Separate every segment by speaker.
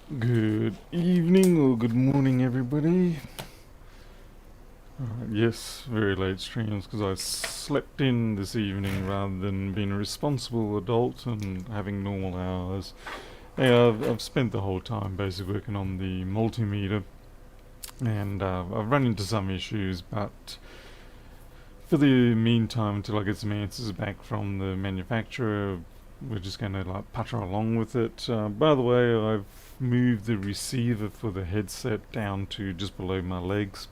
Speaker 1: Good evening or good morning, everybody. Yes, very late streams because I slept in this evening rather than being a responsible adult and having normal hours. Yeah, I've spent the whole time basically working on the multimeter, and I've run into some issues, but for the meantime, until I get some answers back from the manufacturer, we're just going to like putter along with it. By the way, I've moved the receiver for the headset down to just below my legs.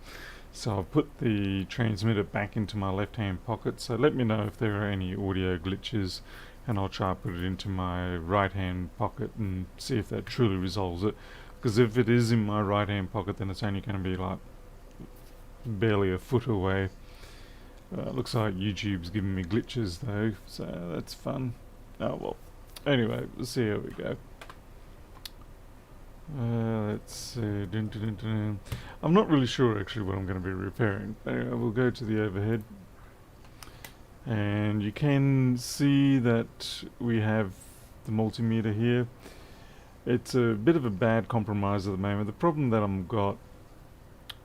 Speaker 1: So I've put the transmitter back into my left hand pocket. So let me know if there are any audio glitches, and I'll try to put it into my right hand pocket and see if that truly resolves it. Because if it is in my right hand pocket, then it's only going to be like barely a foot away. Looks like YouTube's giving me glitches though, so that's fun. Oh well. Anyway, let's see how we go. Let's see. Dun, dun, dun, dun. I'm not really sure actually what I'm going to be repairing. Anyway, we'll go to the overhead. And you can see that we have the multimeter here. It's a bit of a bad compromise at the moment. The problem that I've got,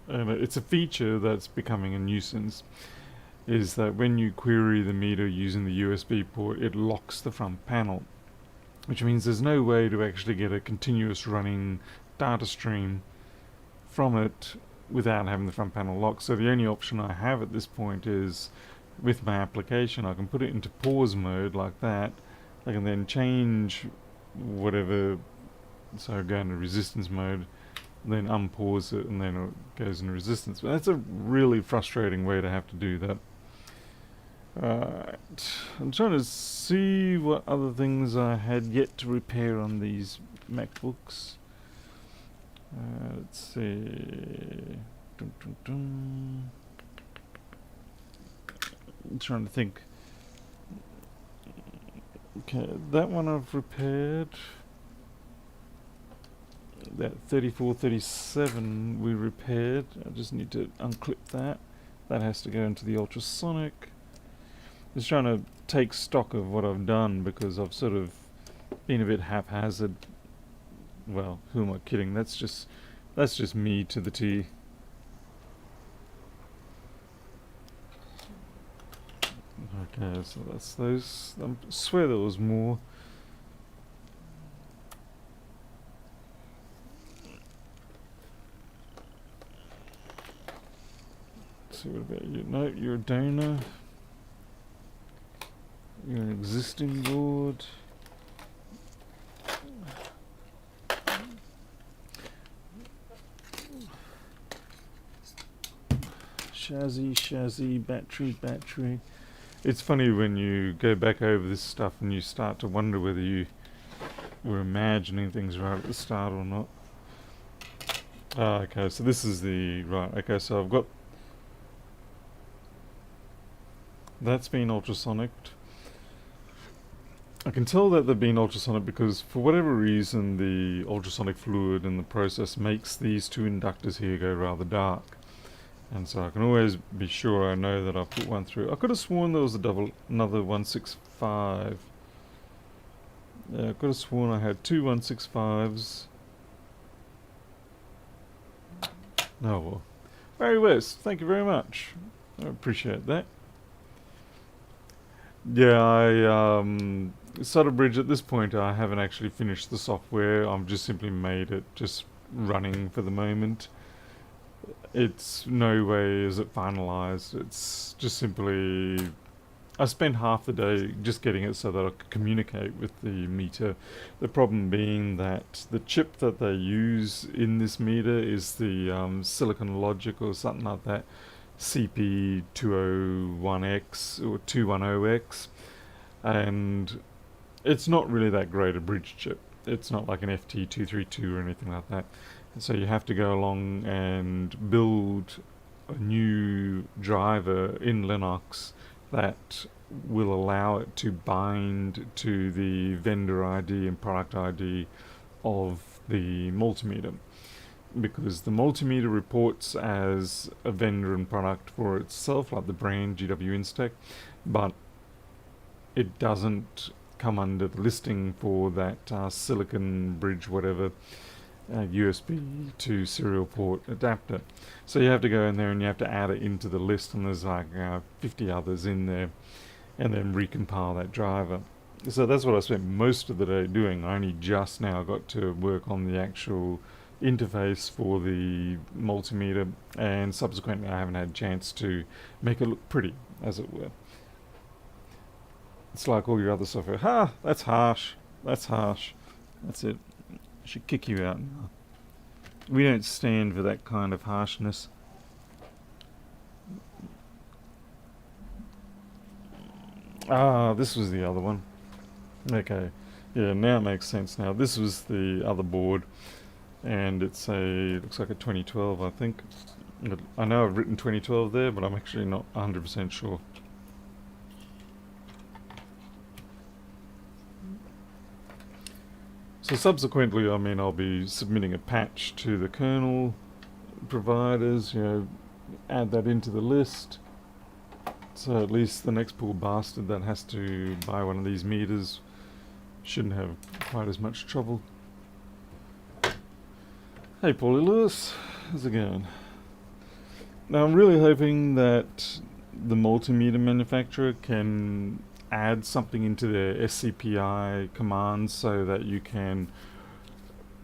Speaker 1: and it's a feature that's becoming a nuisance, is that when you query the meter using the USB port, it locks the front panel, which means there's no way to actually get a continuous running data stream from it without having the front panel locked. So the only option I have at this point is, with my application, I can put it into pause mode like that. I can then change whatever, so go into resistance mode, then unpause it, and then it goes into resistance. But that's a really frustrating way to have to do that. I'm trying to see what other things I had yet to repair on these MacBooks. Let's see. Dun, dun, dun. I'm trying to think. Okay, that one I've repaired. That 3437 we repaired. I just need to unclip that. That has to go into the ultrasonic. Just trying to take stock of what I've done because I've sort of been a bit haphazard. Well, who am I kidding? That's just me to the T. Okay, so that's those. I swear there was more. Let's see, what about you? No, you're a donor. You're an existing board. Chassis, battery. It's funny when you go back over this stuff and you start to wonder whether you were imagining things right at the start or not. Okay, so this is the... Right, okay, so I've got... That's been ultrasonicked. I can tell that they've been ultrasonic because for whatever reason the ultrasonic fluid in the process makes these two inductors here go rather dark. And so I can always be sure I know that I've put one through. I could have sworn there was another 165. Yeah, I could have sworn I had two 165s. Oh well. Very West, thank you very much. I appreciate that. Yeah, Sutter Bridge at this point I haven't actually finished the software. I've just simply made it just running for the moment. It's no way is it finalized. It's just simply I spent half the day just getting it so that I could communicate with the meter. The problem being that the chip that they use in this meter is the Silicon Logic or something like that, CP201X or 210X, and it's not really that great a bridge chip. It's not like an FT232 or anything like that. And so you have to go along and build a new driver in Linux that will allow it to bind to the vendor ID and product ID of the multimeter, because the multimeter reports as a vendor and product for itself, like the brand GW Instack, but it doesn't come under the listing for that Silicon Bridge whatever. USB to serial port adapter. So you have to go in there and you have to add it into the list, and there's like 50 others in there, and then recompile that driver. So that's what I spent most of the day doing. I only just now got to work on the actual interface for the multimeter, and subsequently I haven't had a chance to make it look pretty, as it were. It's like all your other software. Ha! That's harsh. That's harsh. That's it. I should kick you out now. We don't stand for that kind of harshness. Ah, this was the other one. Okay. Yeah, now it makes sense now. This was the other board, and looks like a 2012, I think. I know I've written 2012 there, but I'm actually not 100% sure. So subsequently, I mean, I'll be submitting a patch to the kernel providers, add that into the list. So at least the next poor bastard that has to buy one of these meters shouldn't have quite as much trouble. Hey Paulie Lewis, how's it going? Now I'm really hoping that the multimeter manufacturer can add something into their SCPI commands so that you can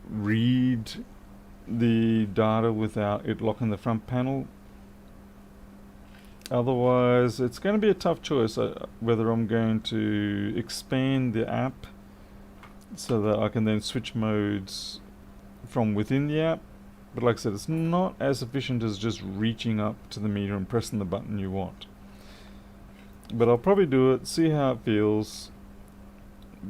Speaker 1: read the data without it locking the front panel. Otherwise, it's going to be a tough choice whether I'm going to expand the app so that I can then switch modes from within the app. But like I said, it's not as efficient as just reaching up to the meter and pressing the button you want. But I'll probably do it, see how it feels,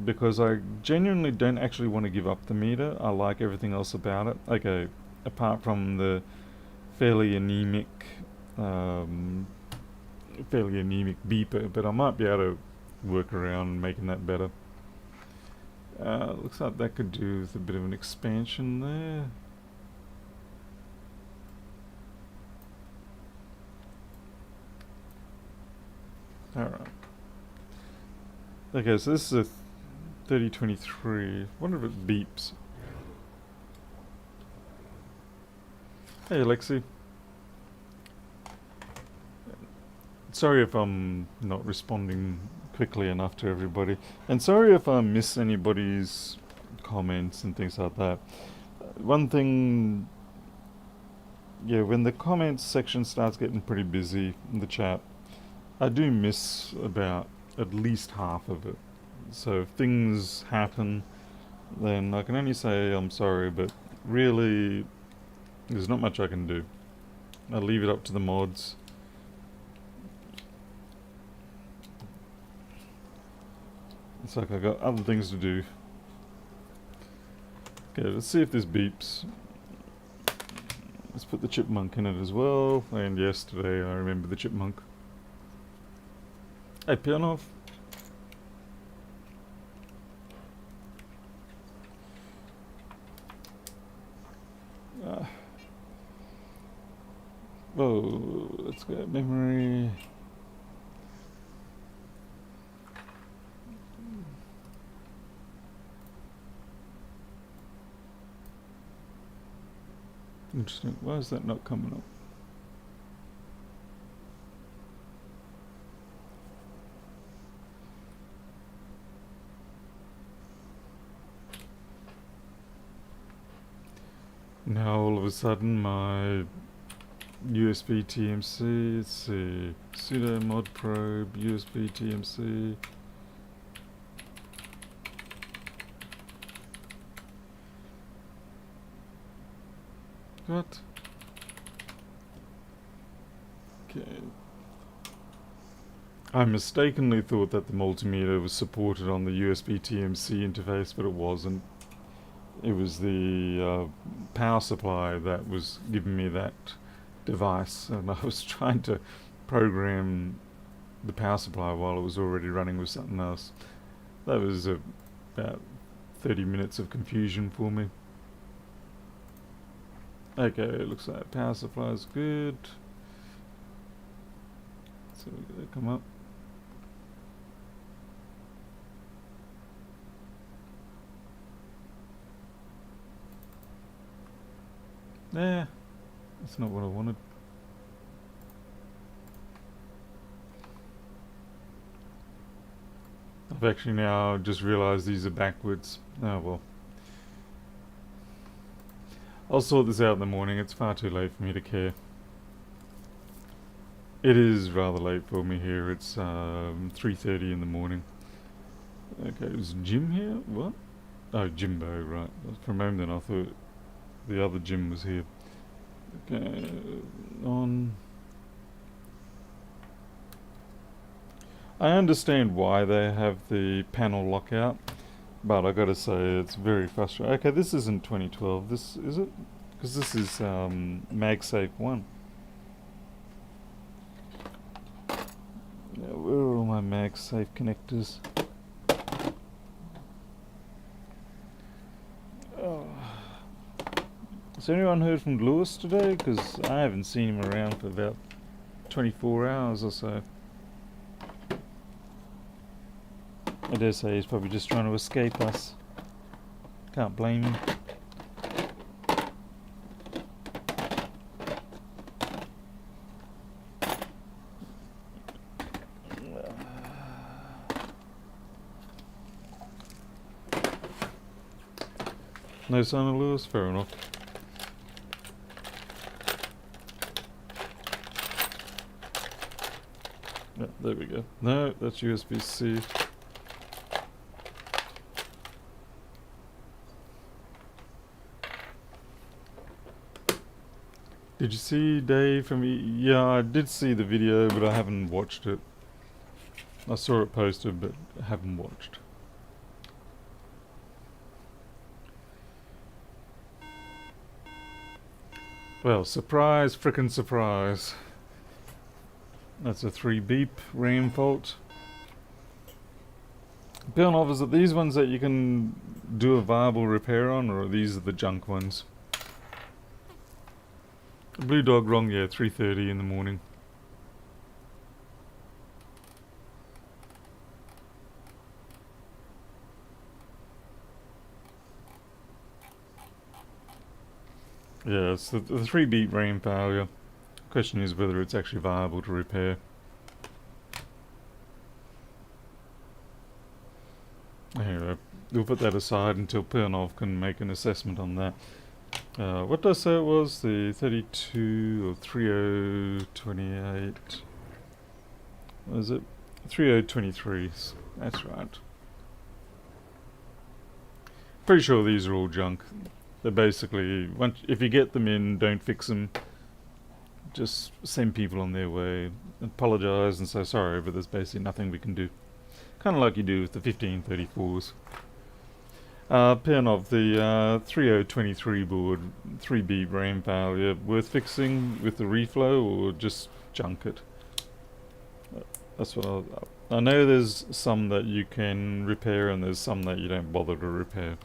Speaker 1: because I genuinely don't actually want to give up the meter. I like everything else about it. Okay, apart from the fairly anemic beeper, but I might be able to work around making that better. Looks like that could do with a bit of an expansion there. Alright. Okay, so this is a 3023. Wonder if it beeps. Hey Alexi. Sorry if I'm not responding quickly enough to everybody. And sorry if I miss anybody's comments and things like that. One thing... Yeah, when the comments section starts getting pretty busy in the chat, I do miss about at least half of it. So if things happen, then I can only say I'm sorry, but really there's not much I can do. I'll leave it up to the mods. It's like I got other things to do. Okay, let's see if this beeps. Let's put the chipmunk in it as well. And yesterday I remember the chipmunk. Hey, Pianov. Whoa, let's go memory. Interesting. Why is that not coming up? Now all of a sudden my USB TMC, let's see, sudo mod probe, USB TMC. What? Okay. I mistakenly thought that the multimeter was supported on the USB TMC interface, but it wasn't. It was the power supply that was giving me that device, and I was trying to program the power supply while it was already running with something else. That was about 30 minutes of confusion for me. Okay, it looks like power supply is good. So we gotta come up. Nah, that's not what I wanted. I've actually now just realised these are backwards. Oh well. I'll sort this out in the morning. It's far too late for me to care. It is rather late for me here. It's 3:30 in the morning. Okay, is Jim here? What? Oh, Jimbo, right. For a moment then I thought the other Jim was here. Okay, on. I understand why they have the panel lockout, but I gotta say it's very frustrating. Okay, this isn't 2012. This is it, because this is MagSafe 1. Now, where are all my MagSafe connectors? Oh. Has anyone heard from Lewis today? Because I haven't seen him around for about 24 hours or so. I dare say he's probably just trying to escape us. Can't blame him. No sign of Lewis? Fair enough. Yeah, there we go. No, that's USB-C. Did you see Dave from Yeah, I did see the video, but I haven't watched it. I saw it posted, but haven't watched. Well, surprise, frickin' surprise. That's a 3 beep RAM fault. Billnoff, is it these ones that you can do a viable repair on, or are these the junk ones? Blue Dog wrong, yeah, 3:30 in the morning. Yeah, it's the 3 beep RAM failure. Question is whether it's actually viable to repair. Anyway, we'll put that aside until Pernov can make an assessment on that. What did I say it was? The 32 or 3028. What is it? 3023. That's right. Pretty sure these are all junk. They're basically, if you get them in, don't fix them. Just send people on their way. Apologise and say sorry, but there's basically nothing we can do. Kind of like you do with the 1534s. Pernov, the 3023 board, 3B RAM failure, worth fixing with the reflow or just junk it? That's what I know there's some that you can repair and there's some that you don't bother to repair.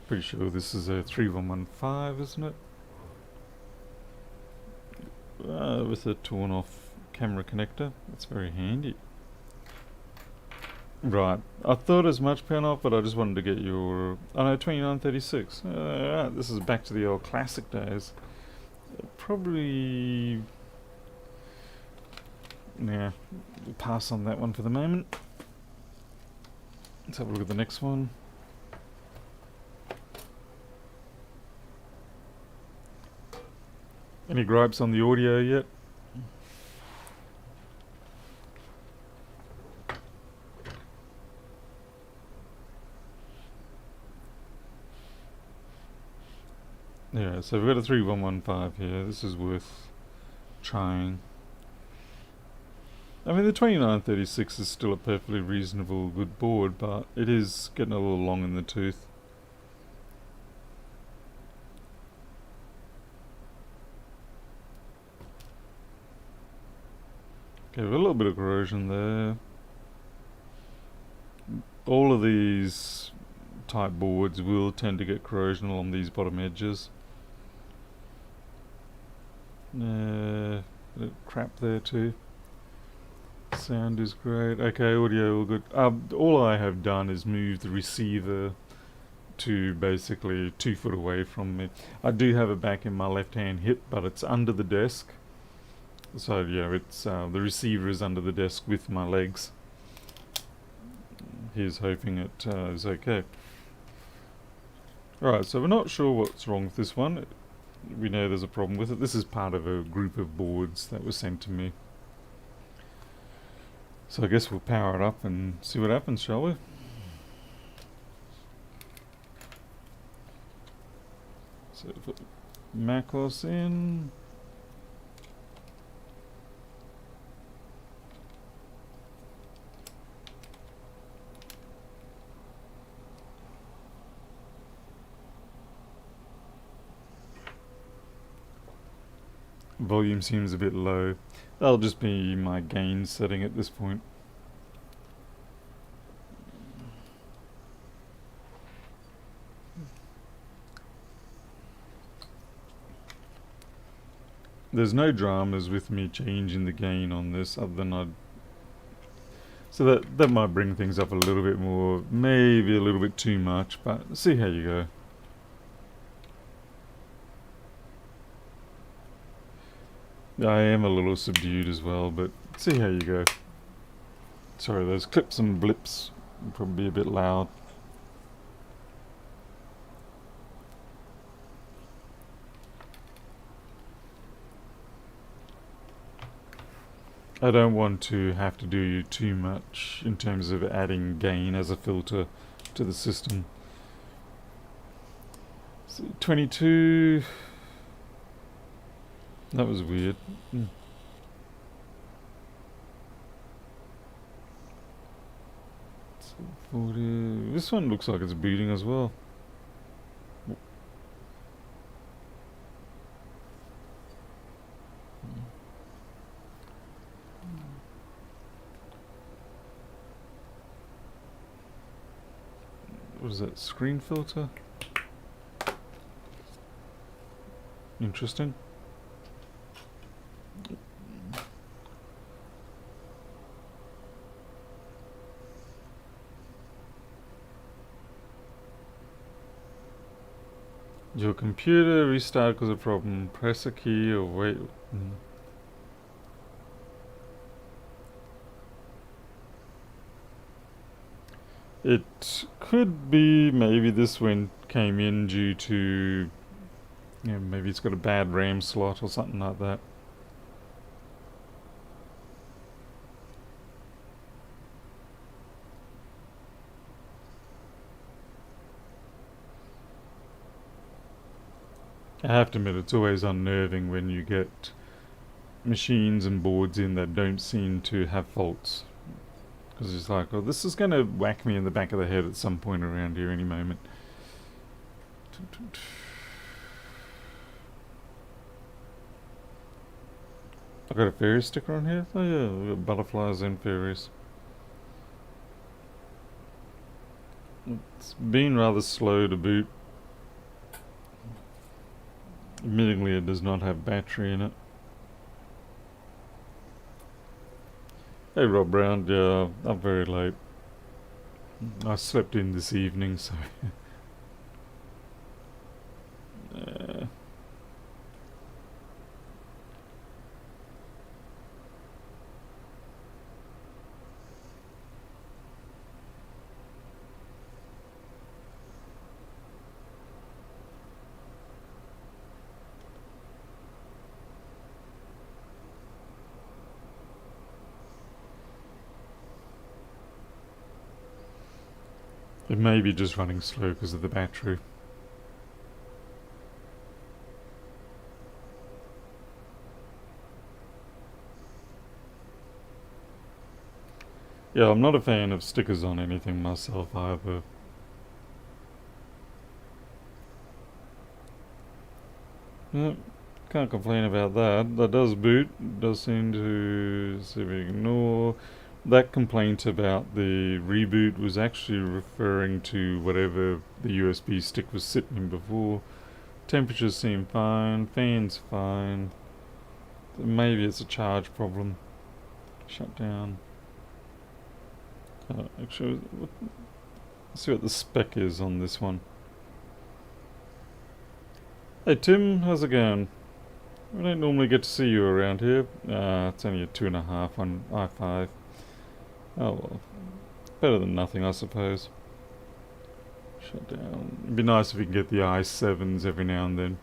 Speaker 1: Pretty sure this is a 3115, isn't it? With a torn off camera connector. That's very handy. Right. I thought as much, Pernov, but I just wanted to get your... Oh no, 2936. Right, this is back to the old classic days. Probably... Yeah, we'll pass on that one for the moment. Let's have a look at the next one. Any gripes on the audio yet? Yeah, so we've got a 3115 here. This is worth trying. I mean, the 2936 is still a perfectly reasonable good board, but it is getting a little long in the tooth. Okay, a little bit of corrosion there. All of these type boards will tend to get corrosion along these bottom edges. Bit of crap there too. Sound is great. Okay, audio all good. All I have done is move the receiver to basically 2 foot away from me. I do have it back in my left hand hip, but it's under the desk. So yeah, it's the receiver is under the desk with my legs. Here's hoping it is okay. Alright, so we're not sure what's wrong with this one. We know there's a problem with it. This is part of a group of boards that was sent to me. So I guess we'll power it up and see what happens, shall we? So put Macbooks in. Volume seems a bit low. That'll just be my gain setting at this point. There's no dramas with me changing the gain on this other than so that might bring things up a little bit more, maybe a little bit too much, but see how you go. I am a little subdued as well, but see how you go. Sorry, those clips and blips will probably be a bit loud. I don't want to have to do too much in terms of adding gain as a filter to the system. So 22... That was weird. 40. This one looks like it's booting as well. What is that? Screen filter? Interesting. Your computer restart because of problem. Press a key or wait. It could be maybe this one came in due to, maybe it's got a bad RAM slot or something like that. I have to admit, it's always unnerving when you get machines and boards in that don't seem to have faults. Because it's like, oh, this is going to whack me in the back of the head at some point around here any moment. I got a fairy sticker on here? Oh yeah, we got butterflies and fairies. It's been rather slow to boot. Admittingly, it does not have battery in it. Hey Rob Brown, yeah, I'm very late. I slept in this evening, so... It may be just running slow because of the battery. Yeah, I'm not a fan of stickers on anything myself either. Yep, can't complain about that. That does boot. It does seem to see if we ignore. That complaint about the reboot was actually referring to whatever the USB stick was sitting in before. Temperatures seem fine, fans fine. Maybe it's a charge problem. Shut down. Actually, let's see what the spec is on this one. Hey Tim, how's it going? We don't normally get to see you around here. It's only a 2.5 on i5. Oh well. Better than nothing, I suppose. Shut down. It'd be nice if we can get the i7s every now and then.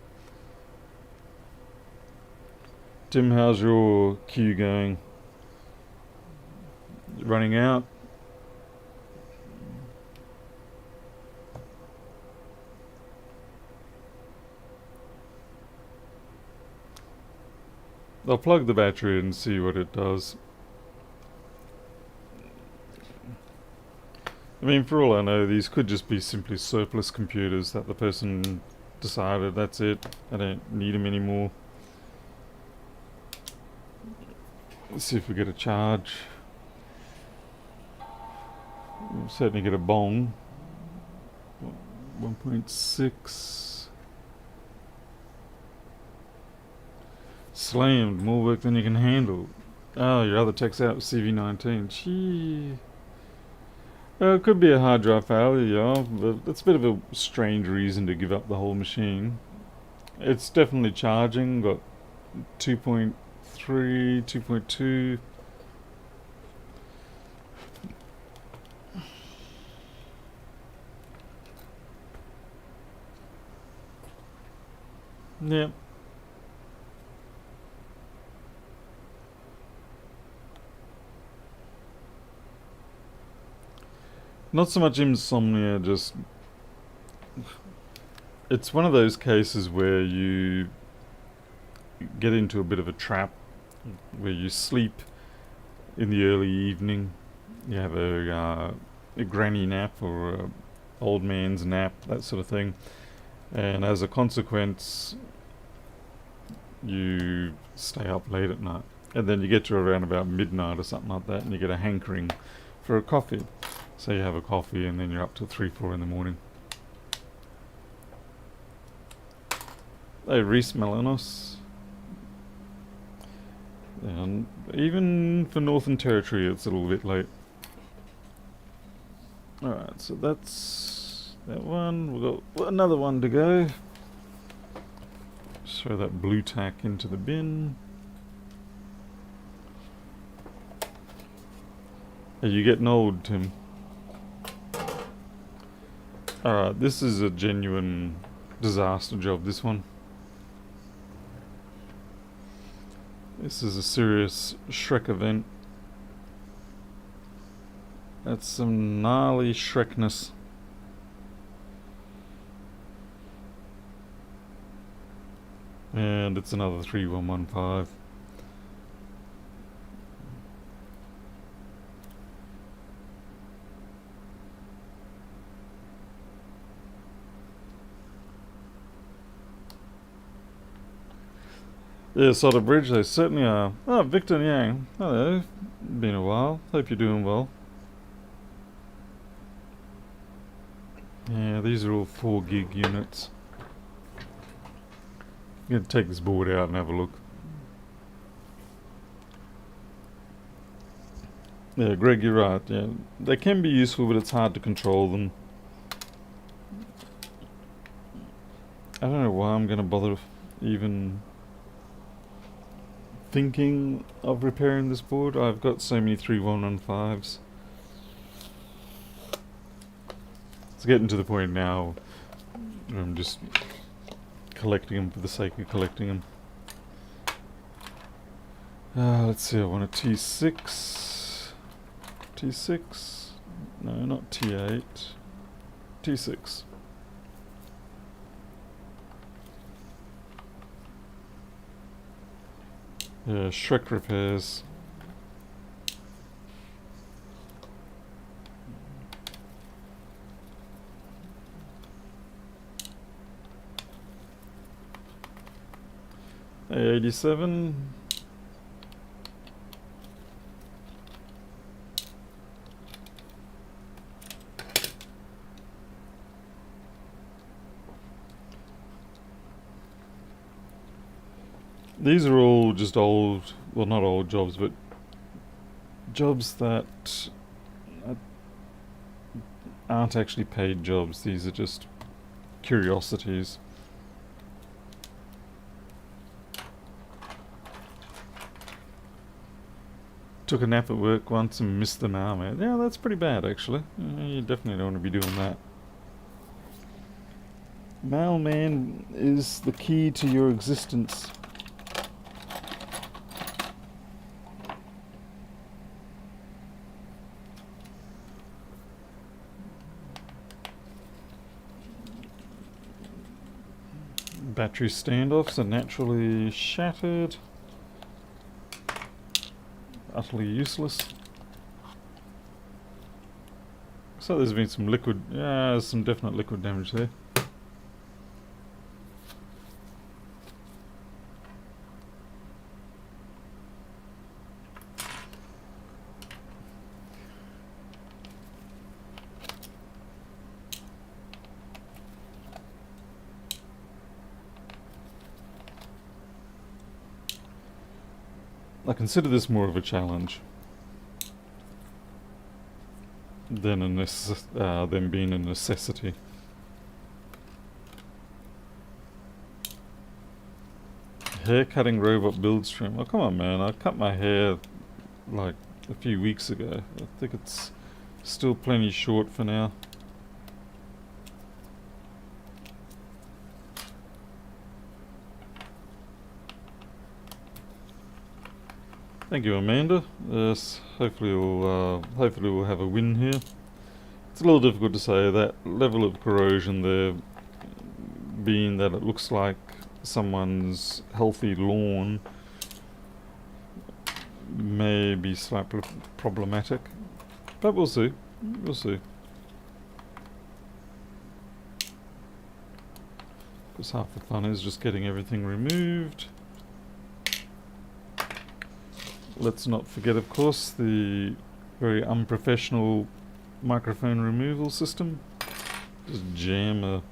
Speaker 1: Tim, how's your queue going? Running out? I'll plug the battery in and see what it does. I mean, for all I know, these could just be simply surplus computers that the person decided, that's it, I don't need them anymore. Let's see if we get a charge. We'll certainly get a bong. 1.6. Slammed, more work than you can handle. Oh, your other tech's out with CV19. Gee. It could be a hard drive failure, yeah, but it's a bit of a strange reason to give up the whole machine. It's definitely charging, got 2.3, 2.2. Yeah. Not so much insomnia, just... It's one of those cases where you get into a bit of a trap, where you sleep in the early evening, you have a granny nap or a old man's nap, that sort of thing, and as a consequence you stay up late at night, and then you get to around about midnight or something like that and you get a hankering for a coffee. So you have a coffee and then you're up till 3, 4 in the morning. Hey, Reese Melanos. And even for Northern Territory, it's a little bit late. Alright, so that's that one. We've got another one to go. Just throw that blue tack into the bin. Are you getting old, Tim? Alright, this is a genuine disaster job, this one. This is a serious Shrek event. That's some gnarly Shrekness. And it's another 3115. Yeah, Solid Bridge, they certainly are. Oh, Victor Yang. Hello. Been a while. Hope you're doing well. Yeah, these are all 4 gig units. I'm going to take this board out and have a look. Yeah, Greg, you're right. Yeah, they can be useful, but it's hard to control them. I don't know why I'm going to bother even thinking of repairing this board. I've got so many 3115s. It's getting to the point now where I'm just collecting them for the sake of collecting them. Let's see, I want a T6. T6? No, not T8. T6. Yeah, Shrek repairs. A87. These are all just old, well not old jobs, but jobs that aren't actually paid jobs. These are just curiosities. Took a nap at work once and missed an hour, mate. Yeah, that's pretty bad, actually. You definitely don't want to be doing that. Mailman is the key to your existence. Battery standoffs are naturally shattered. Utterly useless. So there's been some liquid, some definite liquid damage there. I consider this more of a challenge than than being a necessity. Hair cutting robot build stream. Oh come on, man! I cut my hair like a few weeks ago. I think it's still plenty short for now. Thank you, Amanda. Yes, hopefully we'll have a win here. It's a little difficult to say that level of corrosion there, being that it looks like someone's healthy lawn, may be slightly problematic, but we'll see. We'll see. Because half the fun is just getting everything removed. Let's not forget, of course, the very unprofessional microphone removal system. Just jam a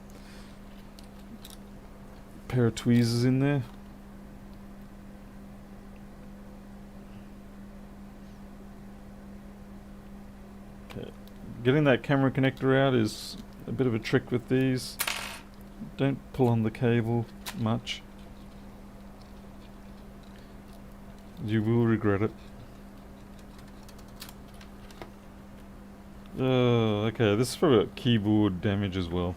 Speaker 1: pair of tweezers in there. Okay. Getting that camera connector out is a bit of a trick with these. Don't pull on the cable much. You will regret it. Okay, this is probably got keyboard damage as well.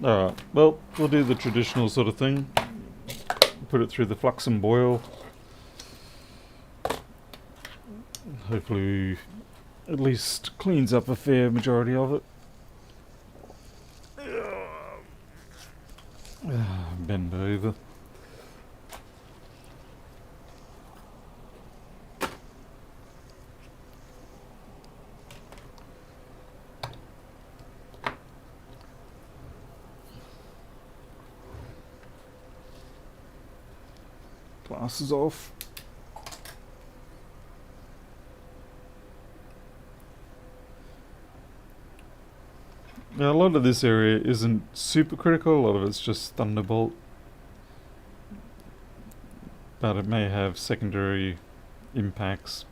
Speaker 1: Alright, well, we'll do the traditional sort of thing. Put it through the flux and boil. Hopefully at least cleans up a fair majority of it. Bend over. Glasses off. Now, a lot of this area isn't super critical, a lot of it's just Thunderbolt. But it may have secondary impacts.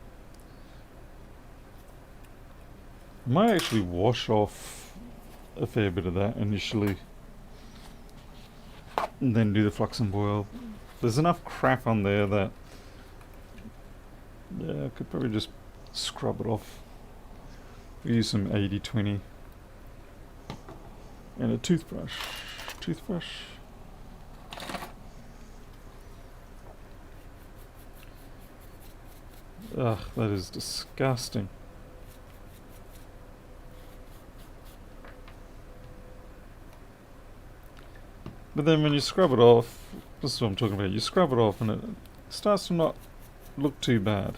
Speaker 1: I might actually wash off a fair bit of that initially. And then do the flux and boil. There's enough crap on there that, yeah, I could probably just scrub it off. Use some 80-20 and a toothbrush. Ugh, that is disgusting. But then when you scrub it off, this is what I'm talking about, you scrub it off and it starts to not look too bad.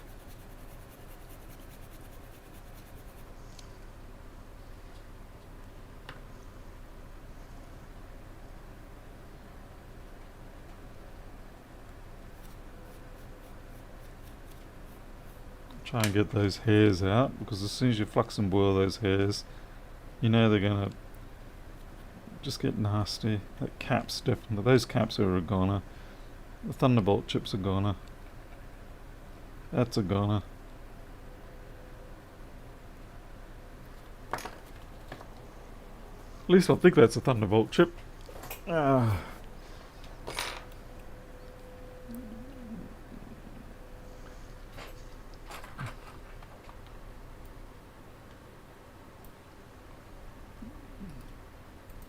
Speaker 1: Try and get those hairs out, because as soon as you flux and boil those hairs, you know they're gonna just get nasty. That cap's definitely, those caps are a goner. The Thunderbolt chip's a goner. That's a goner. At least I think that's a Thunderbolt chip. Ah.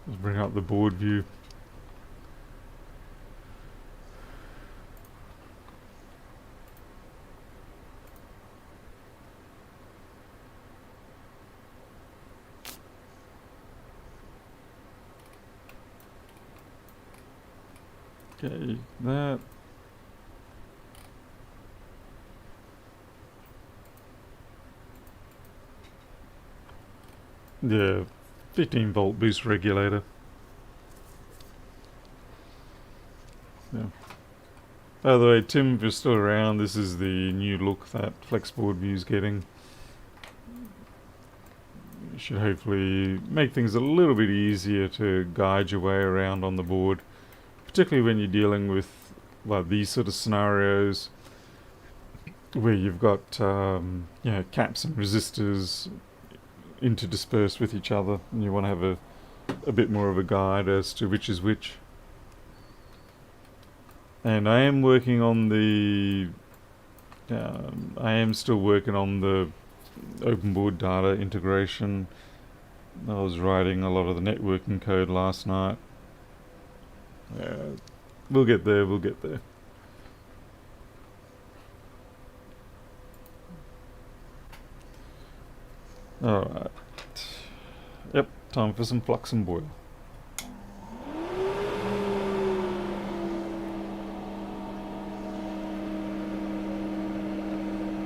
Speaker 1: Let's bring up the board view. Okay, that. Yeah, 15 volt boost regulator. Yeah. By the way, Tim, if you're still around, this is the new look that Flexboard View's getting. It should hopefully make things a little bit easier to guide your way around on the board, particularly when you're dealing with these sort of scenarios where you've got caps and resistors interdispersed with each other, and you want to have a bit more of a guide as to which is which. And I am working on the I am still working on the open board data integration. I was writing a lot of the networking code last night. We'll get there, we'll get there. Alright. Yep, time for some flux and boil.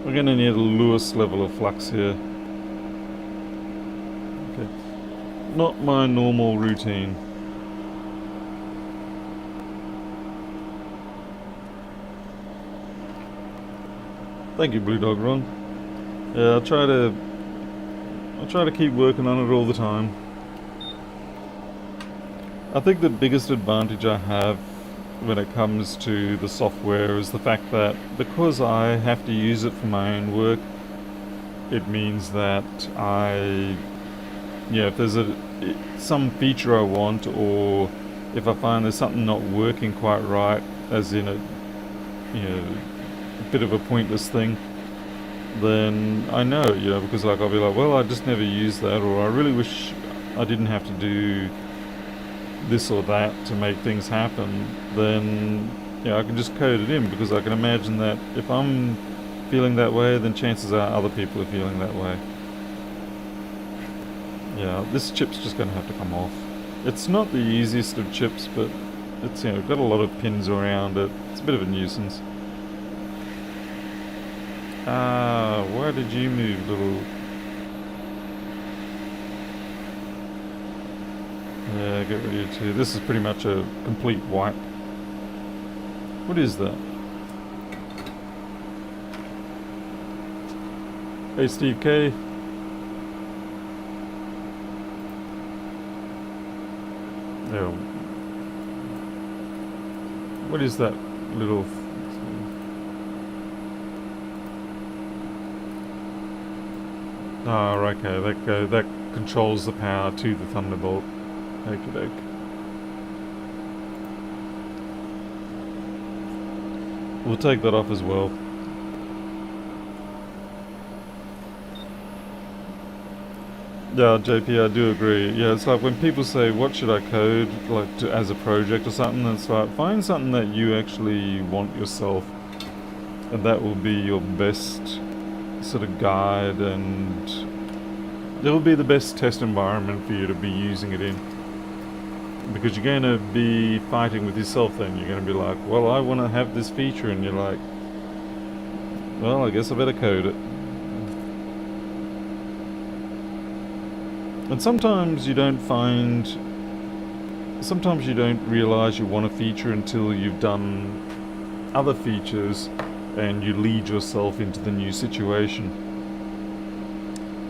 Speaker 1: We're going to need a Lewis level of flux here. Okay. Not my normal routine. Thank you, Blue Dog Ron. Yeah, I'll try to keep working on it all the time. I think the biggest advantage I have when it comes to the software is the fact that because I have to use it for my own work, it means that if there's some feature I want, or if I find there's something not working quite right, as in a bit of a pointless thing, then I know, because I'll be like, well, I just never used that, or I really wish I didn't have to do this or that to make things happen. Then I can just code it in, because I can imagine that if I'm feeling that way, then chances are other people are feeling that way. Yeah, this chip's just going to have to come off. It's not the easiest of chips, but it's got a lot of pins around it. It's a bit of a nuisance. Why did you move, little? Yeah, get rid of you too. This is pretty much a complete wipe. What is that? Hey, Steve K. Yeah. What is that little? Oh, okay. That controls the power to the Thunderbolt. Okie doke. We'll take that off as well. Yeah, JP, I do agree. Yeah, it's like when people say, what should I code, as a project or something, it's like, find something that you actually want yourself, and that will be your best sort of guide, and it will be the best test environment for you to be using it in. Because you're going to be fighting with yourself then. You're going to be like, well, I want to have this feature, and you're like, well, I guess I better code it. And sometimes you don't realize you want a feature until you've done other features and you lead yourself into the new situation.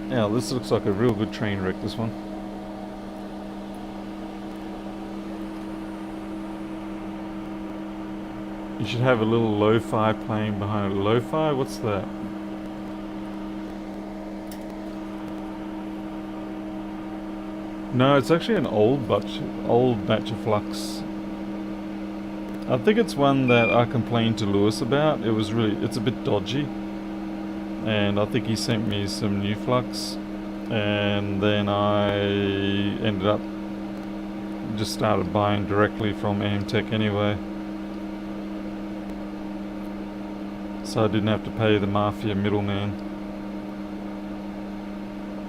Speaker 1: Now, this looks like a real good train wreck, this one. You should have a little lo-fi playing behind it. Lo-fi? What's that? No, it's actually an old batch of Flux. I think it's one that I complained to Lewis about. It's a bit dodgy. And I think he sent me some new Flux. And then I ended up just started buying directly from Amtech anyway. So I didn't have to pay the Mafia middleman.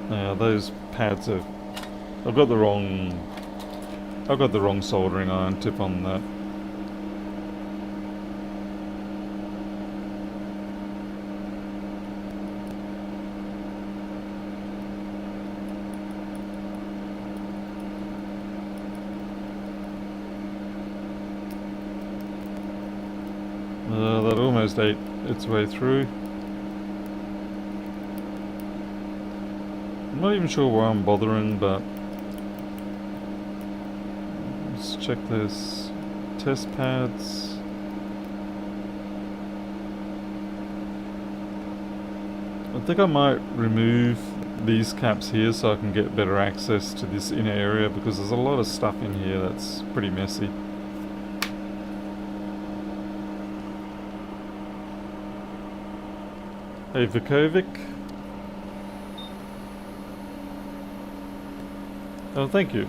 Speaker 1: Now those pads are... I've got the wrong soldering iron tip on that. That almost ate its way through. I'm not even sure why I'm bothering, but let's check those test pads. I think I might remove these caps here so I can get better access to this inner area, because there's a lot of stuff in here that's pretty messy. Hey Vukovic. Oh, thank you.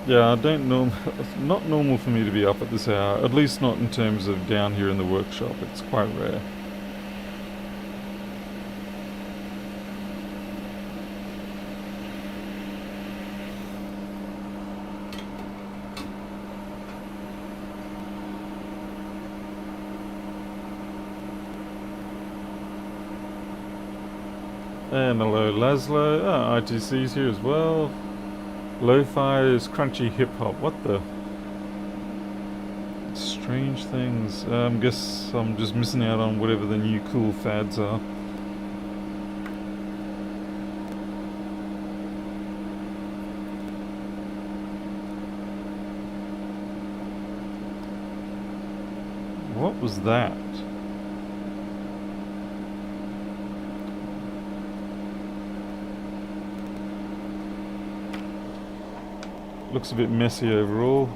Speaker 1: Yeah, it's not normal for me to be up at this hour, at least not in terms of down here in the workshop. It's quite rare. And hello Laszlo. Oh, ITC's here as well. Lo-fi is crunchy hip-hop. What the? Strange things. Guess I'm just missing out on whatever the new cool fads are. What was that? Looks a bit messy overall.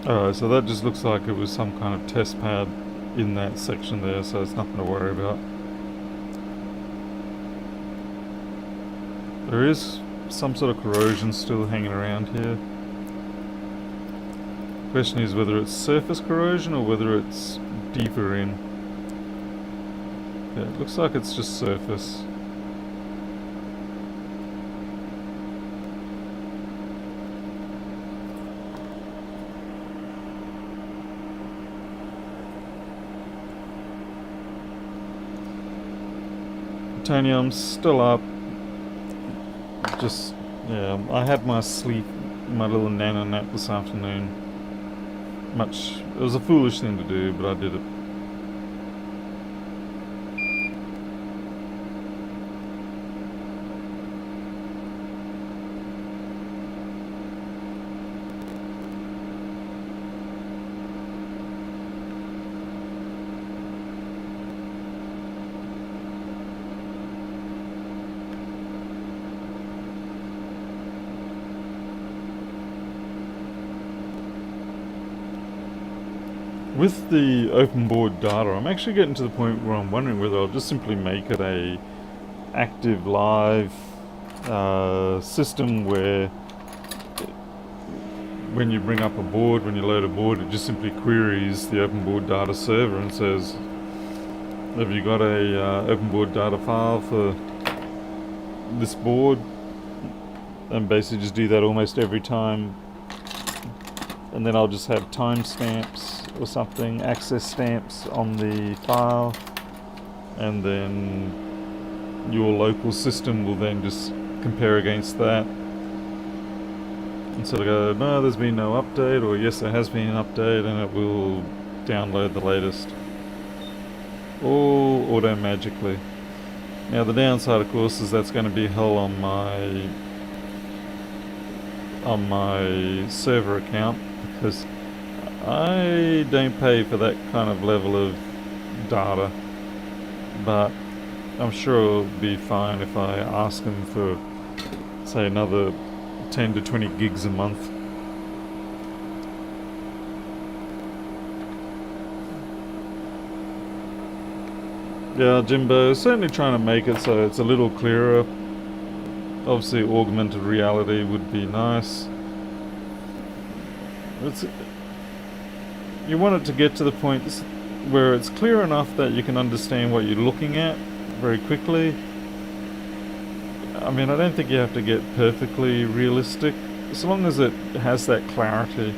Speaker 1: Alright, so that just looks like it was some kind of test pad in that section there, so it's nothing to worry about. There is some sort of corrosion still hanging around here. Question is whether it's surface corrosion or whether it's deeper in. Yeah, it looks like it's just surface. Titanium's still up. Just, yeah, I had my little nano nap this afternoon. It was a foolish thing to do, but I did it. With the open board data, I'm actually getting to the point where I'm wondering whether I'll just simply make it a active live system where when you bring up a board, when you load a board, it just simply queries the open board data server and says, have you got a open board data file for this board? And basically just do that almost every time and then I'll just have timestamps or something, access stamps on the file, and then your local system will then just compare against that. And so go, no, there's been no update, or yes, there has been an update, and it will download the latest. All auto-magically. Now the downside, of course, is that's going to be hell on my server account, because I don't pay for that kind of level of data, but I'm sure it'll be fine if I ask them for, say, another 10 to 20 gigs a month. Yeah, Jimbo, certainly trying to make it so it's a little clearer. Obviously augmented reality would be nice. You want it to get to the point where it's clear enough that you can understand what you're looking at very quickly. I mean, I don't think you have to get perfectly realistic, as long as it has that clarity.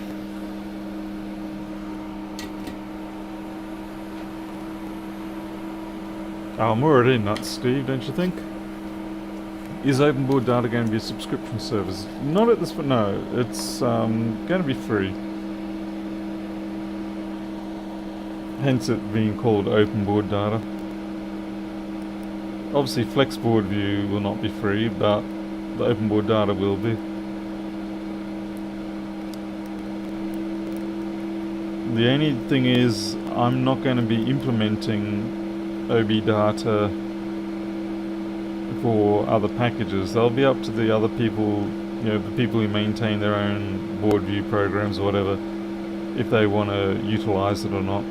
Speaker 1: Oh, I'm already nuts, Steve, don't you think? Is OpenBoard Data going to be a subscription service? Not at this point, no. It's going to be free. Hence it being called OpenBoard Data. Obviously Flexboard View will not be free, but the OpenBoard Data will be. The only thing is, I'm not going to be implementing OB Data for other packages. They'll be up to the other people, the people who maintain their own board view programs or whatever, if they want to utilize it or not.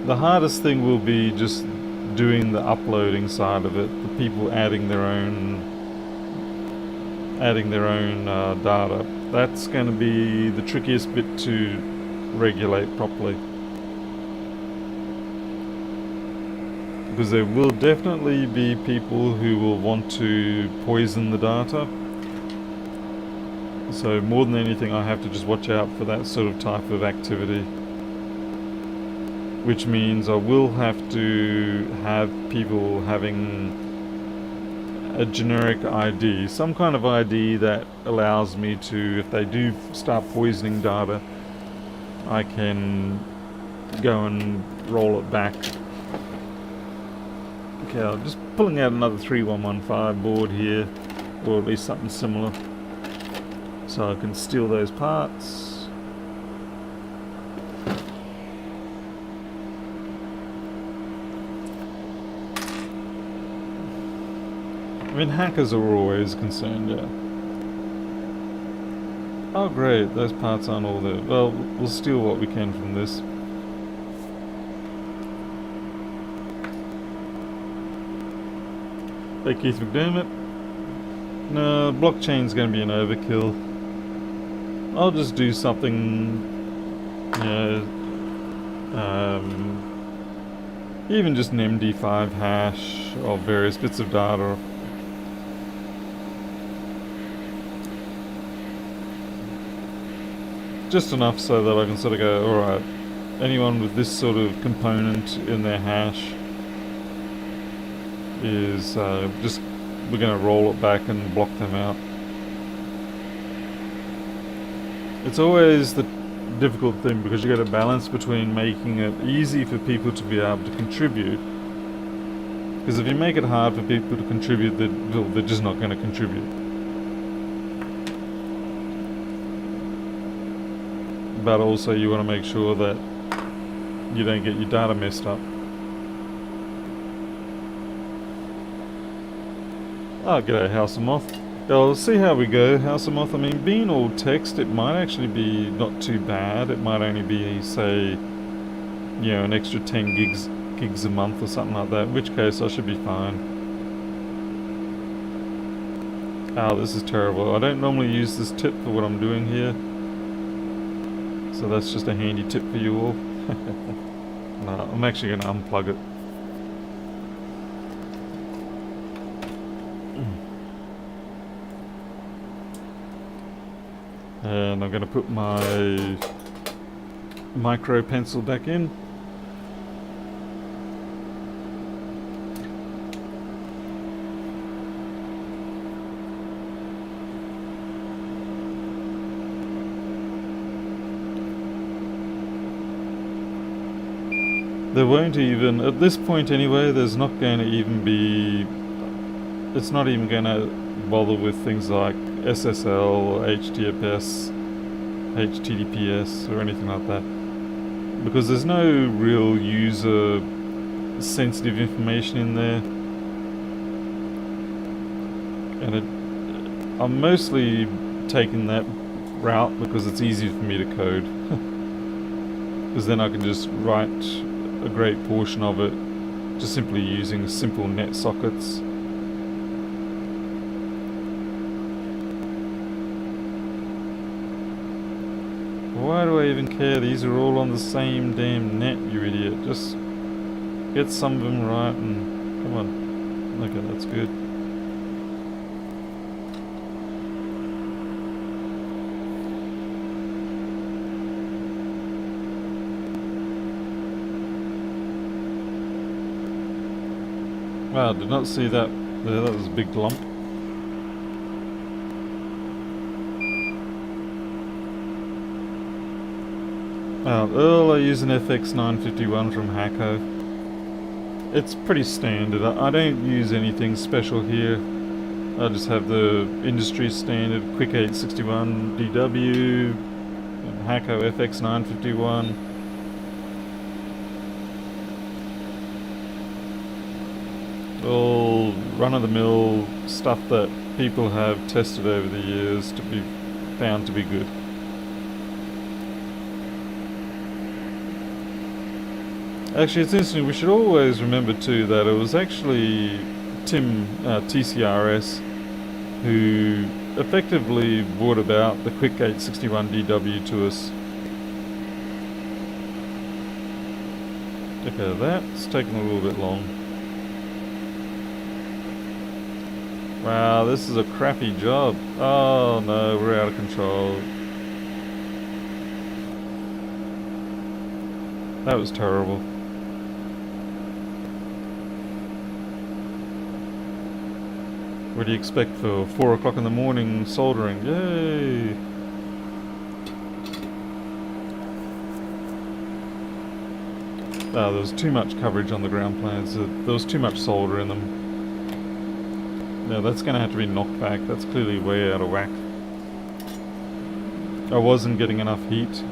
Speaker 1: The hardest thing will be just doing the uploading side of it, the people adding their own data. That's going to be the trickiest bit to regulate properly. Because there will definitely be people who will want to poison the data. So more than anything, I have to just watch out for that sort of type of activity. Which means I will have to have people having a generic ID, some kind of ID that allows me to, if they do start poisoning data, I can go and roll it back. Okay, I'm just pulling out another 3115 board here, or at least something similar, so I can steal those parts. I mean, hackers are always concerned, yeah. Oh great, those parts aren't all there. Well, we'll steal what we can from this. Hey Keith McDermott. No, blockchain's going to be an overkill. I'll just do something, even just an MD5 hash of various bits of data. Just enough so that I can sort of go, alright, anyone with this sort of component in their hash is we're going to roll it back and block them out. It's always the difficult thing, because you got to balance between making it easy for people to be able to contribute, because if you make it hard for people to contribute, they're just not going to contribute. But also you want to make sure that you don't get your data messed up. Oh, g'day House of Moth. I'll see how we go, House of Moth. I mean, being all text, it might actually be not too bad. It might only be, say, an extra 10 gigs a month or something like that, in which case I should be fine. Oh, this is terrible. I don't normally use this tip for what I'm doing here. So that's just a handy tip for you all. No, I'm actually going to unplug it. And I'm going to put my micro pencil back in. There won't even, at this point anyway, there's not going to even be, it's not even going to bother with things like SSL, HTTPS, HTTPS or anything like that, because there's no real user sensitive information in there, and I'm mostly taking that route because it's easier for me to code, because then I can just write a great portion of it just simply using simple net sockets. Why do I even care? These are all on the same damn net, you idiot. Just get some of them right and come on. Okay, that's good. Wow, did not see that there. That was a big lump. Earl, I use an FX951 from Hacko. It's pretty standard. I don't use anything special here. I just have the industry standard Quick 861 DW, Hacko FX951. All run-of-the-mill stuff that people have tested over the years to be found to be good. Actually, it's interesting, we should always remember too that it was actually Tim, TCRS, who effectively brought about the Quick 861 DW to us. Okay, that's taken a little bit long. Wow, this is a crappy job. Oh no, we're out of control. That was terrible. What do you expect for 4 o'clock in the morning soldering? Yay! There was too much coverage on the ground planes. There was too much solder in them. No, that's going to have to be knocked back. That's clearly way out of whack. I wasn't getting enough heat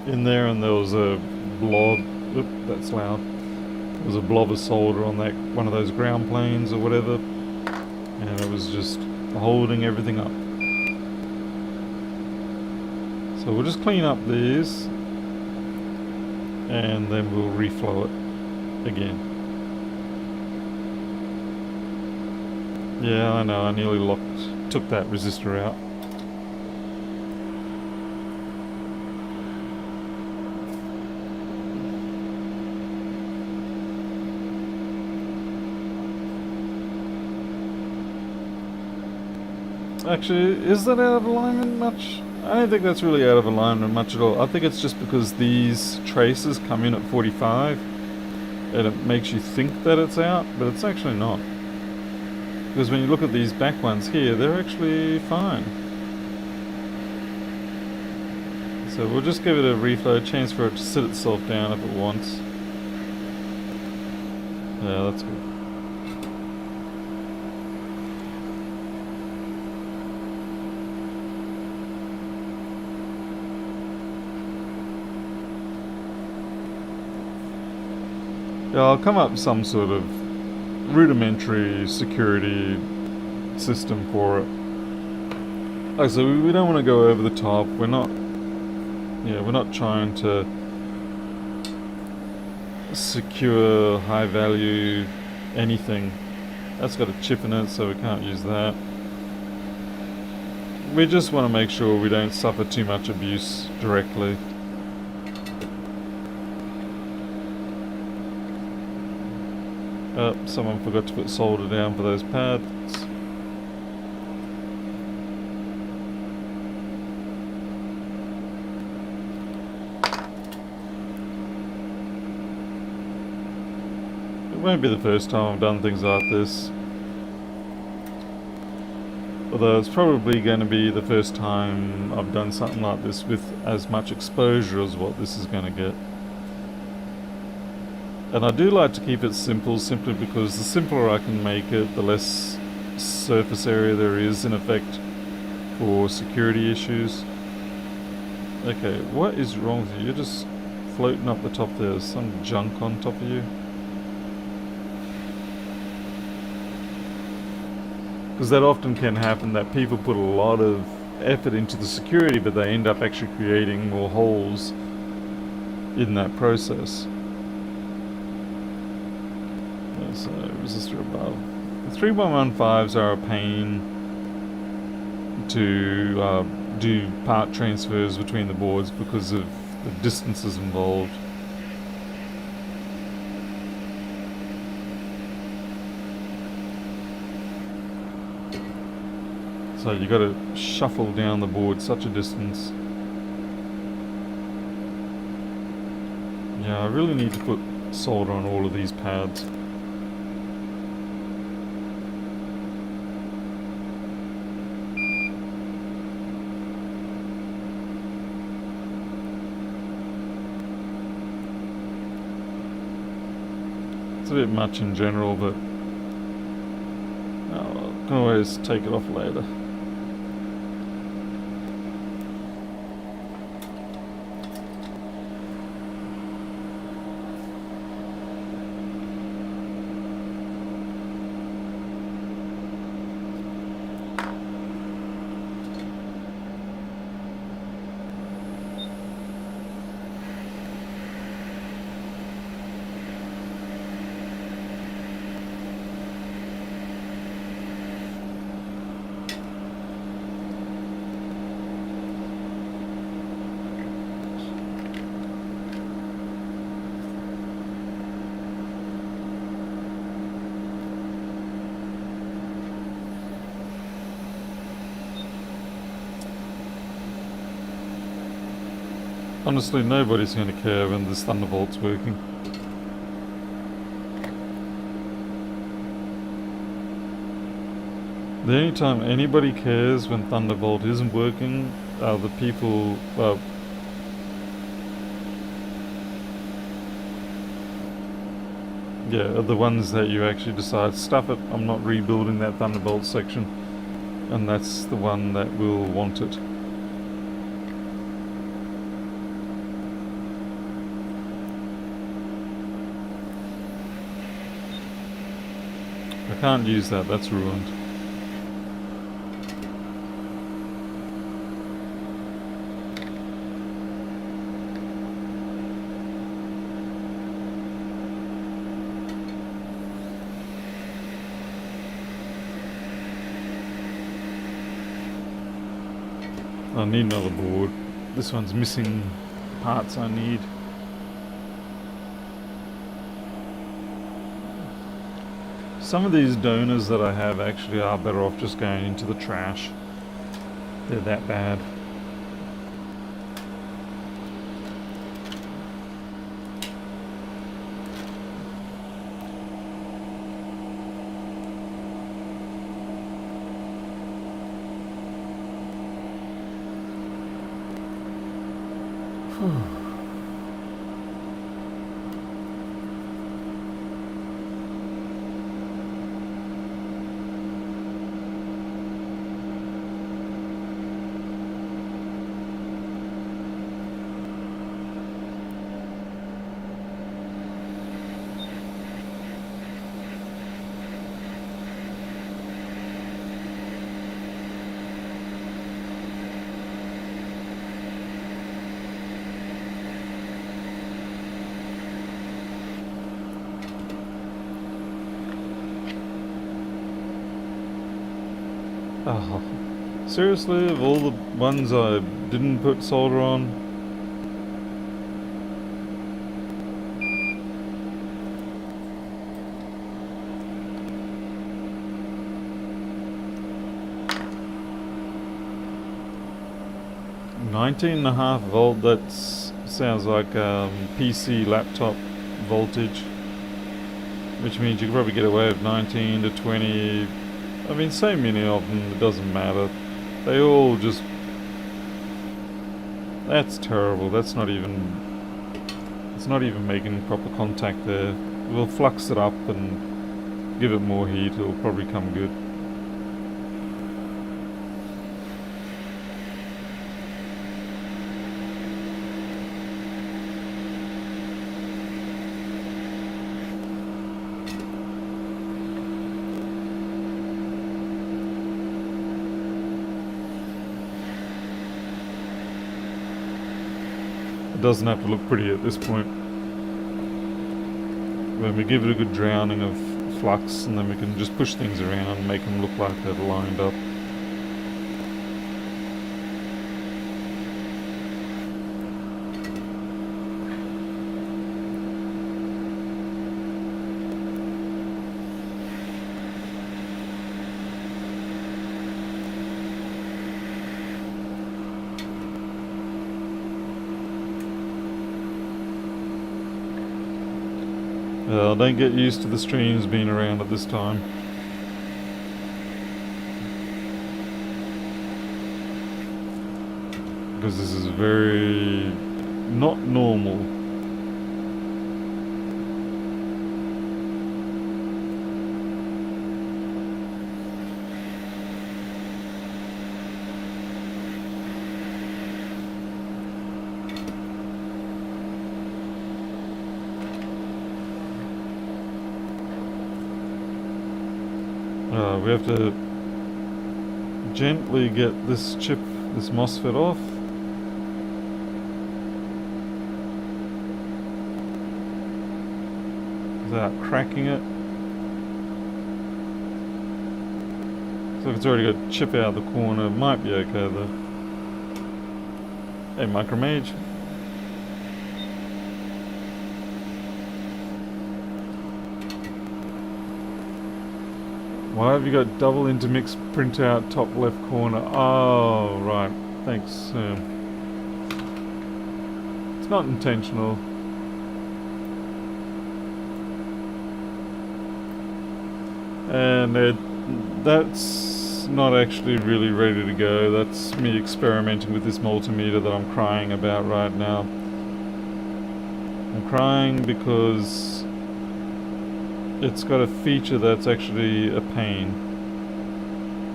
Speaker 1: in there, and there was a blob. Oop, that's loud. There was a blob of solder on that one of those ground planes or whatever, and it was just holding everything up. So we'll just clean up these, and then we'll reflow it again. Yeah, I know, I nearly took that resistor out. Actually, is that out of alignment much? I don't think that's really out of alignment much at all. I think it's just because these traces come in at 45 and it makes you think that it's out, but it's actually not. Because when you look at these back ones here, they're actually fine. So we'll just give it a reflow, chance for it to sit itself down if it wants. Yeah, that's good. Yeah, I'll come up with some sort of rudimentary security system for it. Like, so we don't want to go over the top. We're not trying to secure high value anything. That's got a chip in it, so we can't use that. We just want to make sure we don't suffer too much abuse directly. Someone forgot to put solder down for those pads. It won't be the first time I've done things like this. Although it's probably going to be the first time I've done something like this with as much exposure as what this is going to get. And I do like to keep it simple, simply because the simpler I can make it, the less surface area there is, in effect, for security issues. Okay, what is wrong with you? You're just floating up the top there. There's some junk on top of you. Because that often can happen, that people put a lot of effort into the security, but they end up actually creating more holes in that process. So, resistor above. The 3115s are a pain to do part transfers between the boards because of the distances involved. So you got to shuffle down the board such a distance. Yeah, I really need to put solder on all of these pads. It's a bit much in general, but I can always take it off later. Honestly, nobody's going to care when this Thunderbolt's working. The only time anybody cares when Thunderbolt isn't working are the people, are the ones that you actually decide, stuff it, I'm not rebuilding that Thunderbolt section. And that's the one that will want it. I can't use that, that's ruined. I need another board. This one's missing parts I need. Some of these donors that I have actually are better off just going into the trash. They're that bad. Oh, seriously, of all the ones I didn't put solder on? $19.5 that sounds like PC laptop voltage. which means you could probably get away with 19 to 20. I mean, so many of them, it doesn't matter. They all just... That's terrible. That's not even... It's not even making proper contact there. We'll flux it up and give it more heat. It'll probably come good. It doesn't have to look pretty at this point. When we give it a good drowning of flux, and then we can just push things around and make them look like they're lined up. Don't get used to the streams being around at this time. Because this is very not normal. We have to gently get this chip, this MOSFET off. Without cracking it. So if it's already got a chip out of the corner, it might be okay though. Hey, Micromage. Why have you got double intermix printout top left corner? Oh, right. Thanks. It's not intentional. And that's not actually really ready to go. That's me experimenting with this multimeter that I'm crying about right now. I'm crying because it's got a feature that's actually a pain.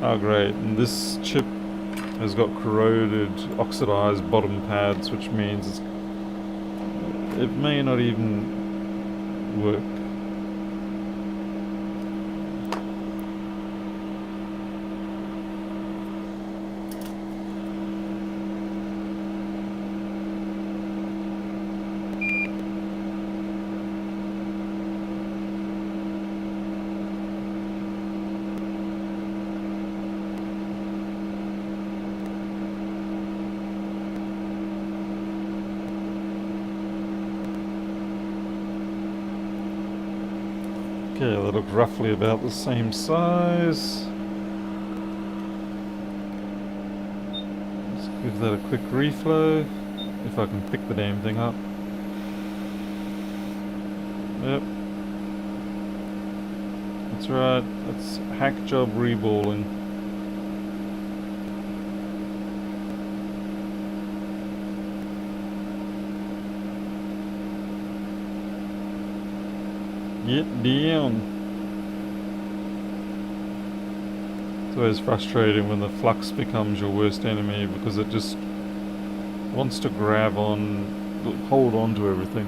Speaker 1: Oh great, and this chip has got corroded, oxidized bottom pads, which means it may not even work. Okay, they look roughly about the same size. Let's give that a quick reflow, if I can pick the damn thing up. Yep. That's right, that's hack job reballing. Get down. It's always frustrating when the flux becomes your worst enemy because it just wants to grab on, hold on to everything.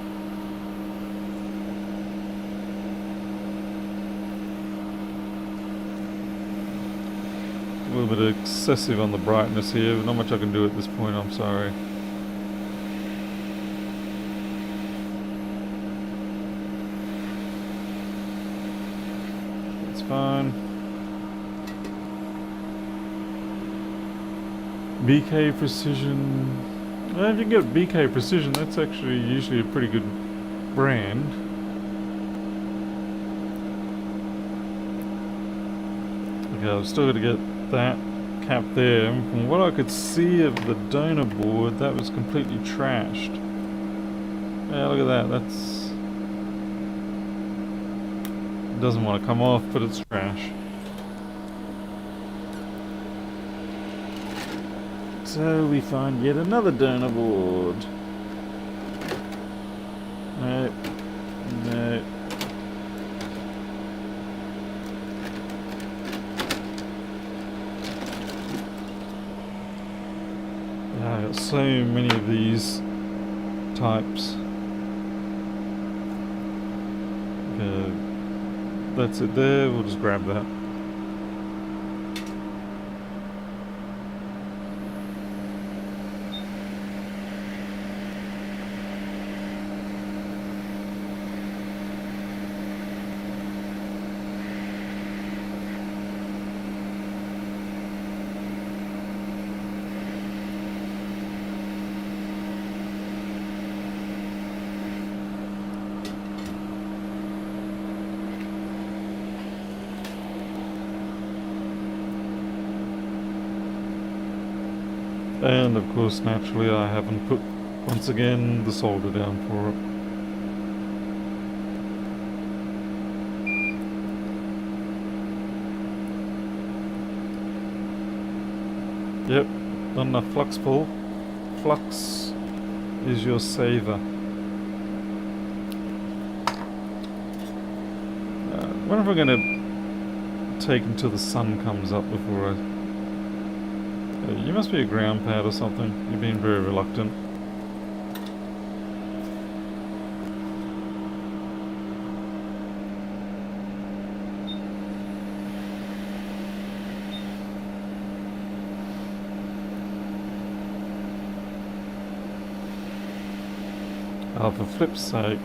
Speaker 1: A little bit excessive on the brightness here, but not much I can do at this point, I'm sorry. Fine. BK Precision. Well, if you can get BK Precision, that's actually usually a pretty good brand. Okay, I've still got to get that cap there. From what I could see of the donor board, that was completely trashed. Yeah, look at that. That's It doesn't want to come off, but it's trash. So we find yet another donor board. No. No. Yeah, I've got so many of these types. Okay. That's it there, we'll just grab that. And of course, naturally, I haven't put, once again, the solder down for it. Yep, not enough flux pull. Flux is your saver. When am I going to take until the sun comes up before I... you must be a ground pad or something. You're being very reluctant. Oh, for flip's sake.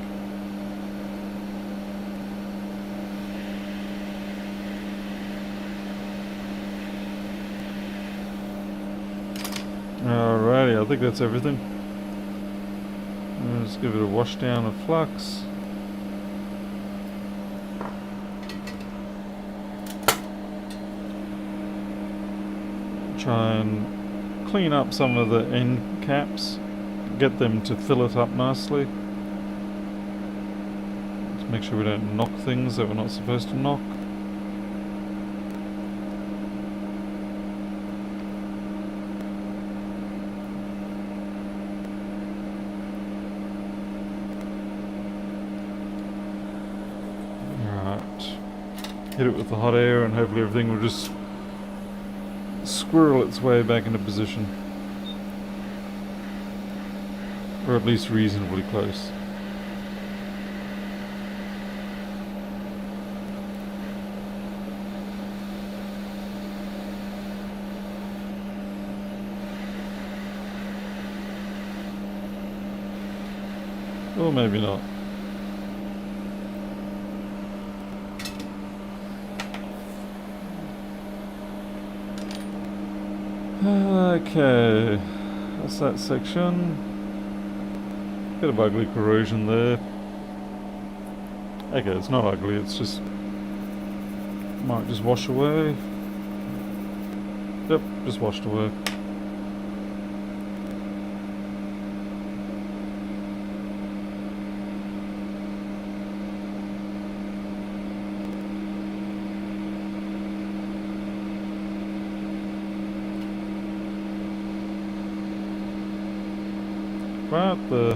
Speaker 1: Alrighty, I think that's everything. Let's give it a wash down of flux. Try and clean up some of the end caps. Get them to fill it up nicely. Just make sure we don't knock things that we're not supposed to knock. Hit it with the hot air and hopefully everything will just squirrel its way back into position. Or at least reasonably close. Or maybe not. Okay, that's that section. Bit of ugly corrosion there. Okay, it's not ugly, it's just... might just wash away. Yep, just washed away. Right there.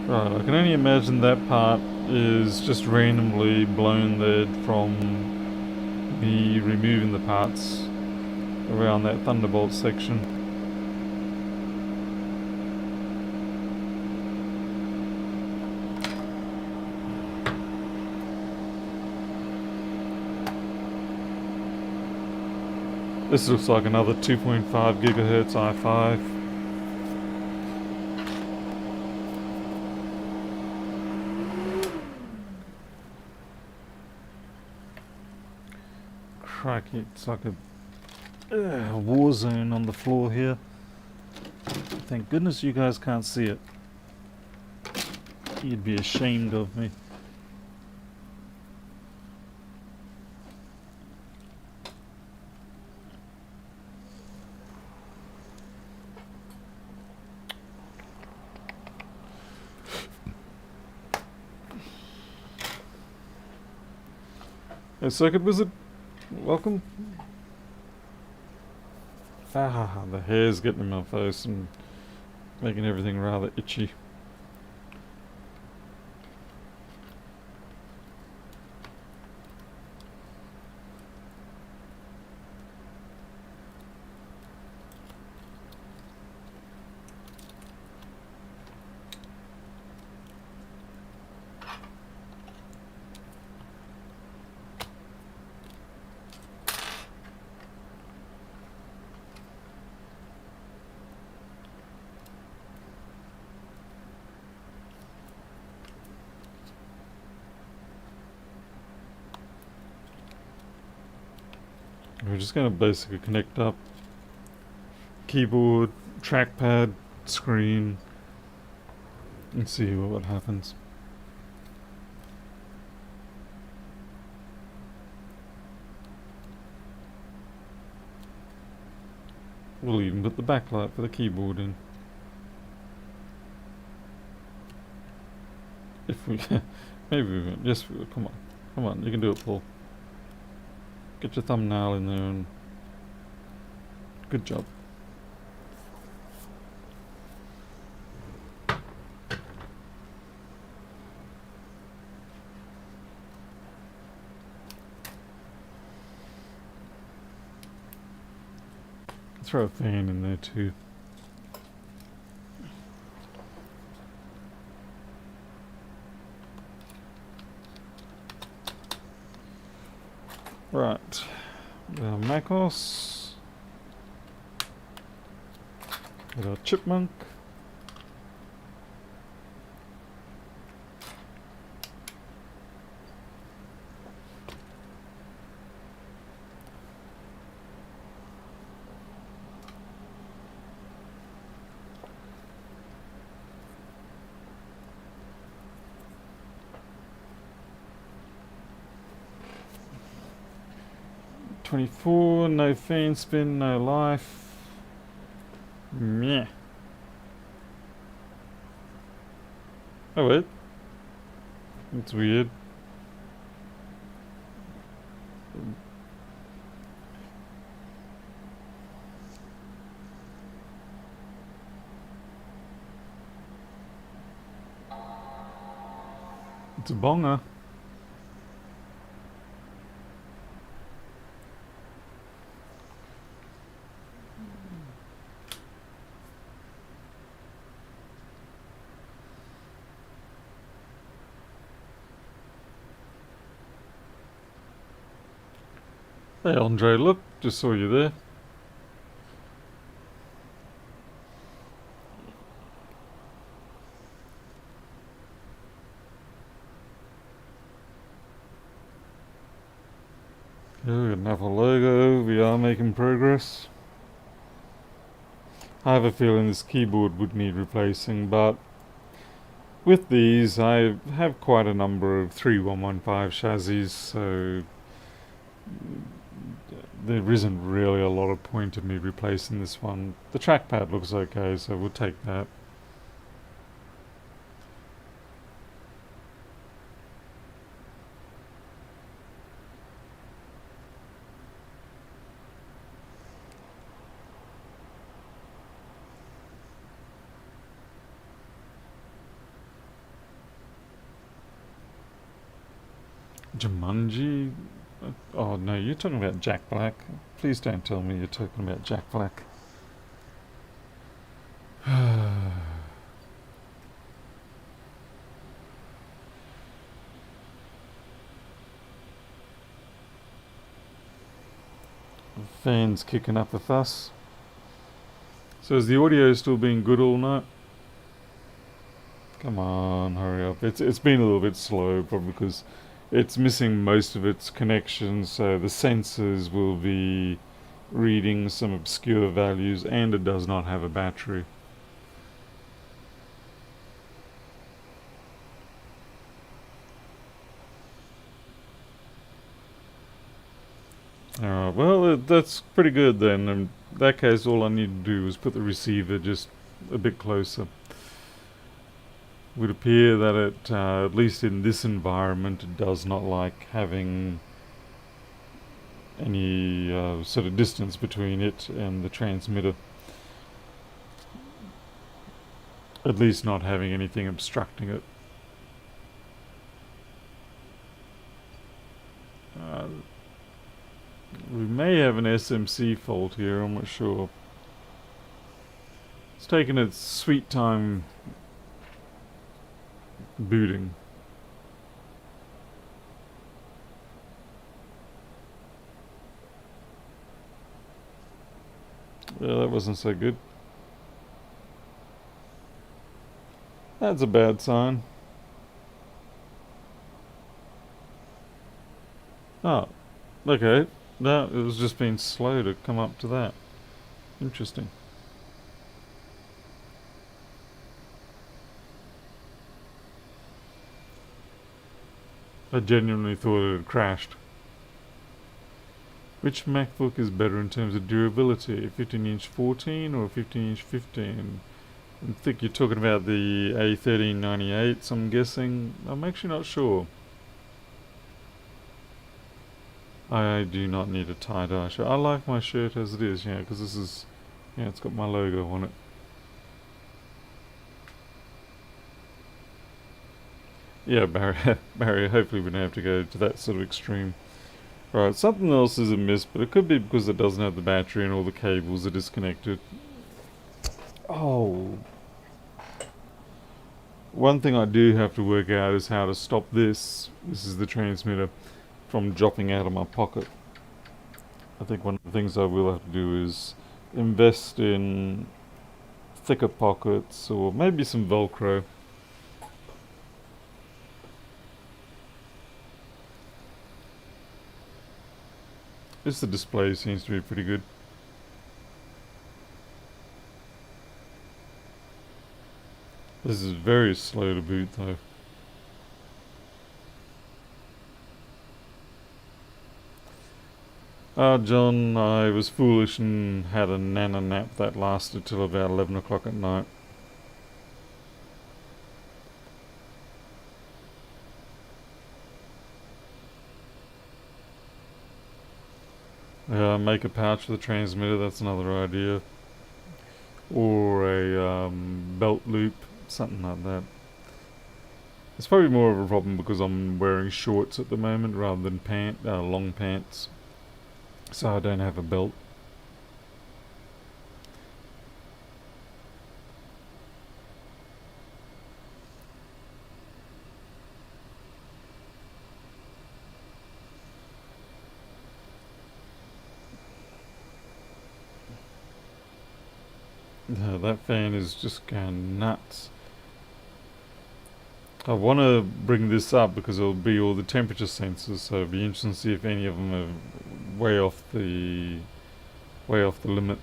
Speaker 1: Right, I can only imagine that part is just randomly blown there from me removing the parts around that Thunderbolt section. This looks like another 2.5 gigahertz i5. Crikey, it's like a war zone on the floor here. Thank goodness you guys can't see it. You'd be ashamed of me. Hey, Circuit Wizard, welcome. Ah, the hair's getting in my face and making everything rather itchy. We're just going to basically connect up keyboard, trackpad, screen, and see what happens. We'll even put the backlight for the keyboard in. If we... maybe we won't. Yes, we will. Come on. Come on, you can do it, Paul. Get your thumbnail in there and... good job. Throw a fan in there too. Right. Macos. Got our chipmunk. $24, no fan spin, no life. Meh. Oh wait. That's weird. It's a bonger. Hey Andre, look, just saw you there. Yeah, we got another logo, we are making progress. I have a feeling this keyboard would need replacing, but with these I have quite a number of 3115 chassis, so there isn't really a lot of point in me replacing this one. The trackpad looks okay, so we'll take that. Jumanji? Oh no, you're talking about Jack Black. Please don't tell me you're talking about Jack Black. Fans kicking up a fuss. So is the audio still being good all night? Come on, hurry up. It's been a little bit slow, probably because it's missing most of its connections, so the sensors will be reading some obscure values, and it does not have a battery. Alright, well, that's pretty good then. In that case, all I need to do is put the receiver just a bit closer. It would appear that it, at least in this environment, it does not like having any sort of distance between it and the transmitter. At least not having anything obstructing it. We may have an SMC fault here, I'm not sure. It's taken its sweet time booting. Yeah, that wasn't so good. That's a bad sign. Oh, okay. No, it was just being slow to come up to that. Interesting. I genuinely thought it had crashed. Which MacBook is better in terms of durability? A 15-inch 14 or a 15-inch 15? I think you're talking about the A1398s, I'm guessing. I'm actually not sure. I do not need a tie-dye shirt. I like my shirt as it is, yeah, because this is, yeah, it's got my logo on it. Yeah, Barry, hopefully we don't have to go to that sort of extreme. Right, something else is amiss, but it could be because it doesn't have the battery and all the cables are disconnected. Oh. One thing I do have to work out is how to stop this. This is the transmitter from dropping out of my pocket. I think one of the things I will have to do is invest in thicker pockets or maybe some Velcro. Just the display seems to be pretty good. This is very slow to boot though. John, I was foolish and had a nana nap that lasted till about 11 o'clock at night. Make a pouch for the transmitter, that's another idea. Or a belt loop, something like that. It's probably more of a problem because I'm wearing shorts at the moment rather than long pants. So I don't have a belt. That fan is just going nuts. I want to bring this up because it'll be all the temperature sensors, so it'll be interesting to see if any of them are way off the limit.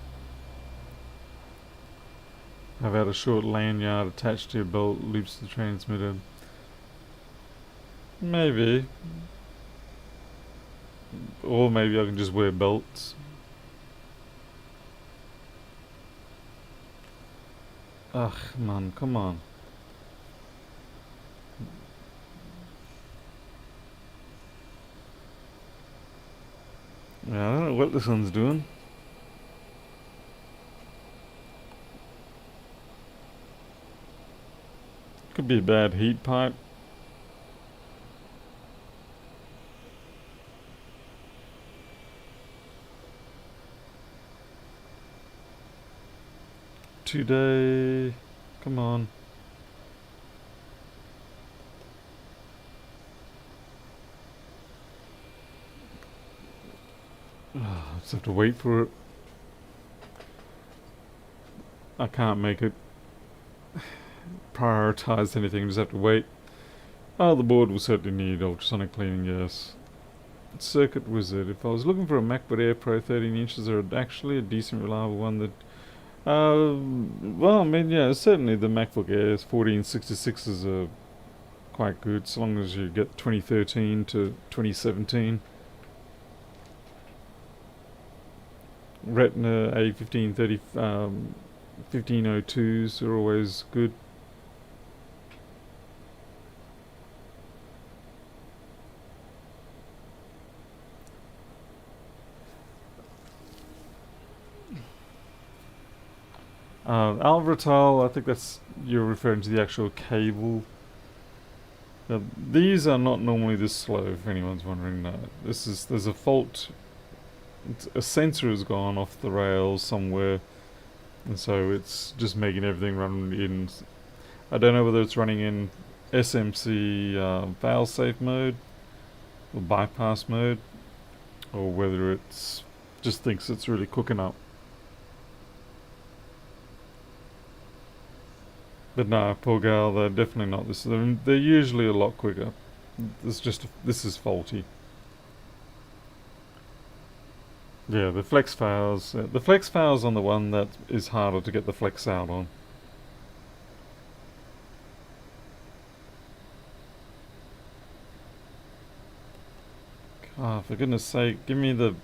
Speaker 1: I've had a short lanyard attached to your belt, loops the transmitter. Maybe. Or maybe I can just wear belts. Ugh, man, come on. Yeah, I don't know what this one's doing. Could be a bad heat pipe. Today, come on. Just have to wait for it. I can't make it prioritize anything, just have to wait. Oh, the board will certainly need ultrasonic cleaning, yes. Circuit Wizard. If I was looking for a MacBook Air Pro 13 inches, or actually a decent reliable one that well, I mean, yeah, certainly the MacBook Air's 1466s are quite good, so long as you get 2013 to 2017. Retina A1530, 1502s are always good. Alvartal, I think that's you're referring to the actual cable. Now, these are not normally this slow. If anyone's wondering, no. There's a fault. A sensor has gone off the rails somewhere, and so it's just making everything run in. I don't know whether it's running in SMC failsafe mode or bypass mode, or whether it's just thinks it's really cooking up. But no, poor gal, they're definitely not this. They're usually a lot quicker. This is faulty. Yeah, the flex fails. The flex fails on the one that is harder to get the flex out on. Ah, for goodness sake, give me the...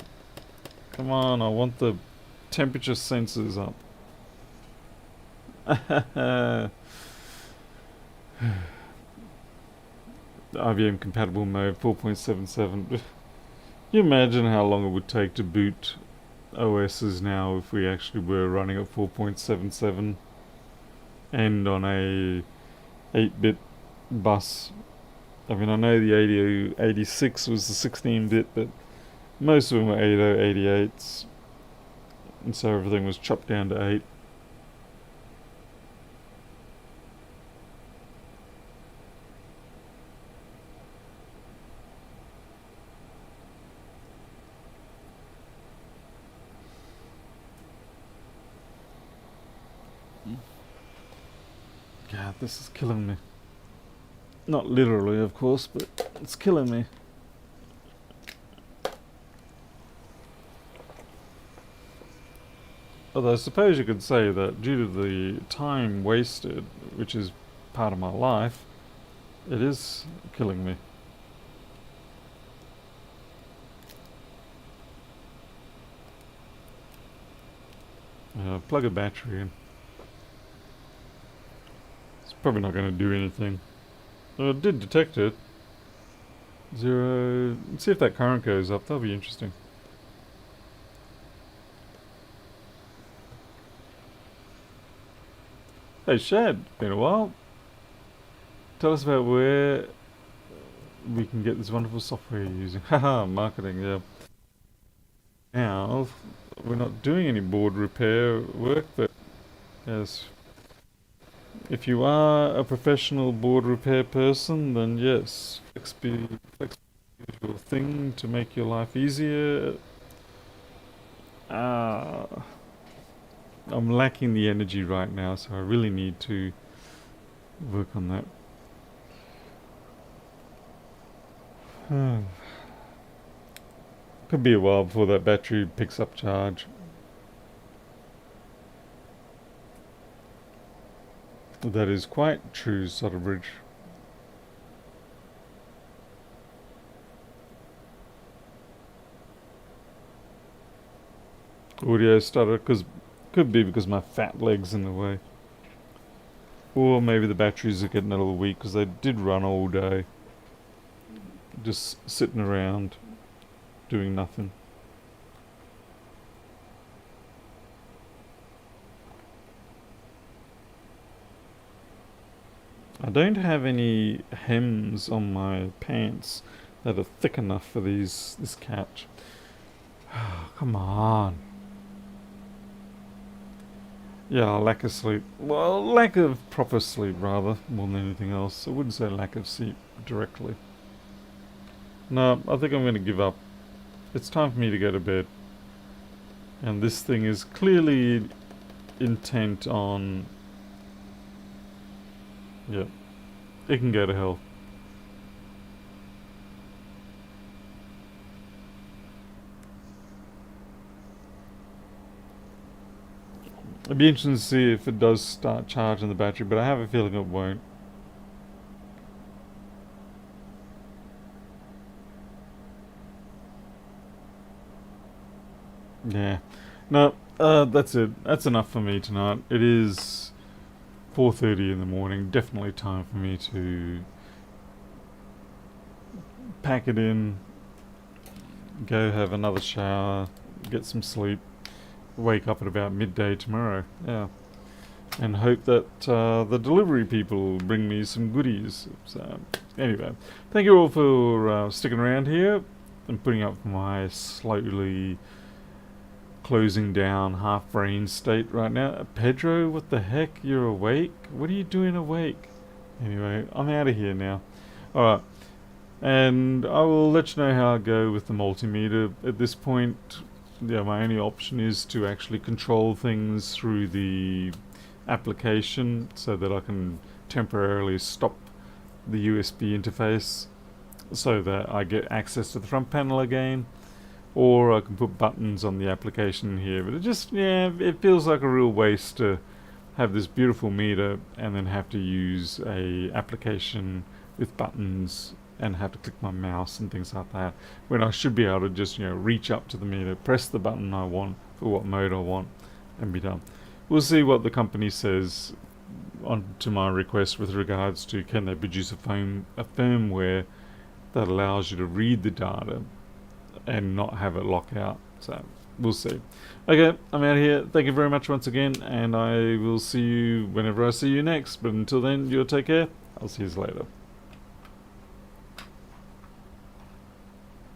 Speaker 1: Come on, I want the temperature sensors up. IBM compatible mode 4.77. You imagine how long it would take to boot OSs now if we actually were running at 4.77 and on a 8-bit bus. I mean, I know the 8086 was the 16-bit, but most of them were 8088s, and so everything was chopped down to 8. God, this is killing me. Not literally, of course, but it's killing me. Although I suppose you could say that due to the time wasted, which is part of my life, it is killing me. Plug a battery in. It's probably not going to do anything. Well, it did detect it. 0. Let's see if that current goes up. That'll be interesting. Hey Shad, been a while. Tell us about where we can get this wonderful software you're using. Haha, marketing, yeah. Now, we're not doing any board repair work, but yes. If you are a professional board repair person, then yes, FlexB is your thing to make your life easier. Ah, I'm lacking the energy right now, so I really need to work on that. Could be a while before that battery picks up charge. That is quite true, Sutterbridge. Audio stutter, could be because my fat leg's in the way. Or maybe the batteries are getting a little weak because they did run all day. Just sitting around, doing nothing. I don't have any hems on my pants that are thick enough for this catch. Come on. Yeah, lack of sleep. Well, lack of proper sleep, rather, more than anything else. I wouldn't say lack of sleep directly. No, I think I'm going to give up. It's time for me to go to bed. And this thing is clearly intent on... Yep. It can go to hell. It'd be interesting to see if it does start charging the battery, but I have a feeling it won't. Yeah. No, that's it. That's enough for me tonight. It is 4:30 in the morning. Definitely time for me to pack it in, go have another shower, get some sleep, wake up at about midday tomorrow. Yeah. and hope that the delivery people bring me some goodies. So anyway, thank you all for sticking around here and putting up with my slowly closing down half brain state right now. Pedro, what the heck? You're awake? What are you doing awake? Anyway, I'm out of here now. Alright, and I will let you know how I go with the multimeter. At this point, yeah, my only option is to actually control things through the application so that I can temporarily stop the USB interface so that I get access to the front panel again, or I can put buttons on the application here. But it just, yeah, it feels like a real waste to have this beautiful meter and then have to use a application with buttons and have to click my mouse and things like that, when I should be able to just, reach up to the meter, press the button I want for what mode I want, and be done. We'll see what the company says on to my request with regards to can they produce a firmware that allows you to read the data and not have it lock out. So we'll see. Okay, I'm out of here. Thank you very much once again, and I will see you whenever I see you next. But until then, you take care. I'll see you later.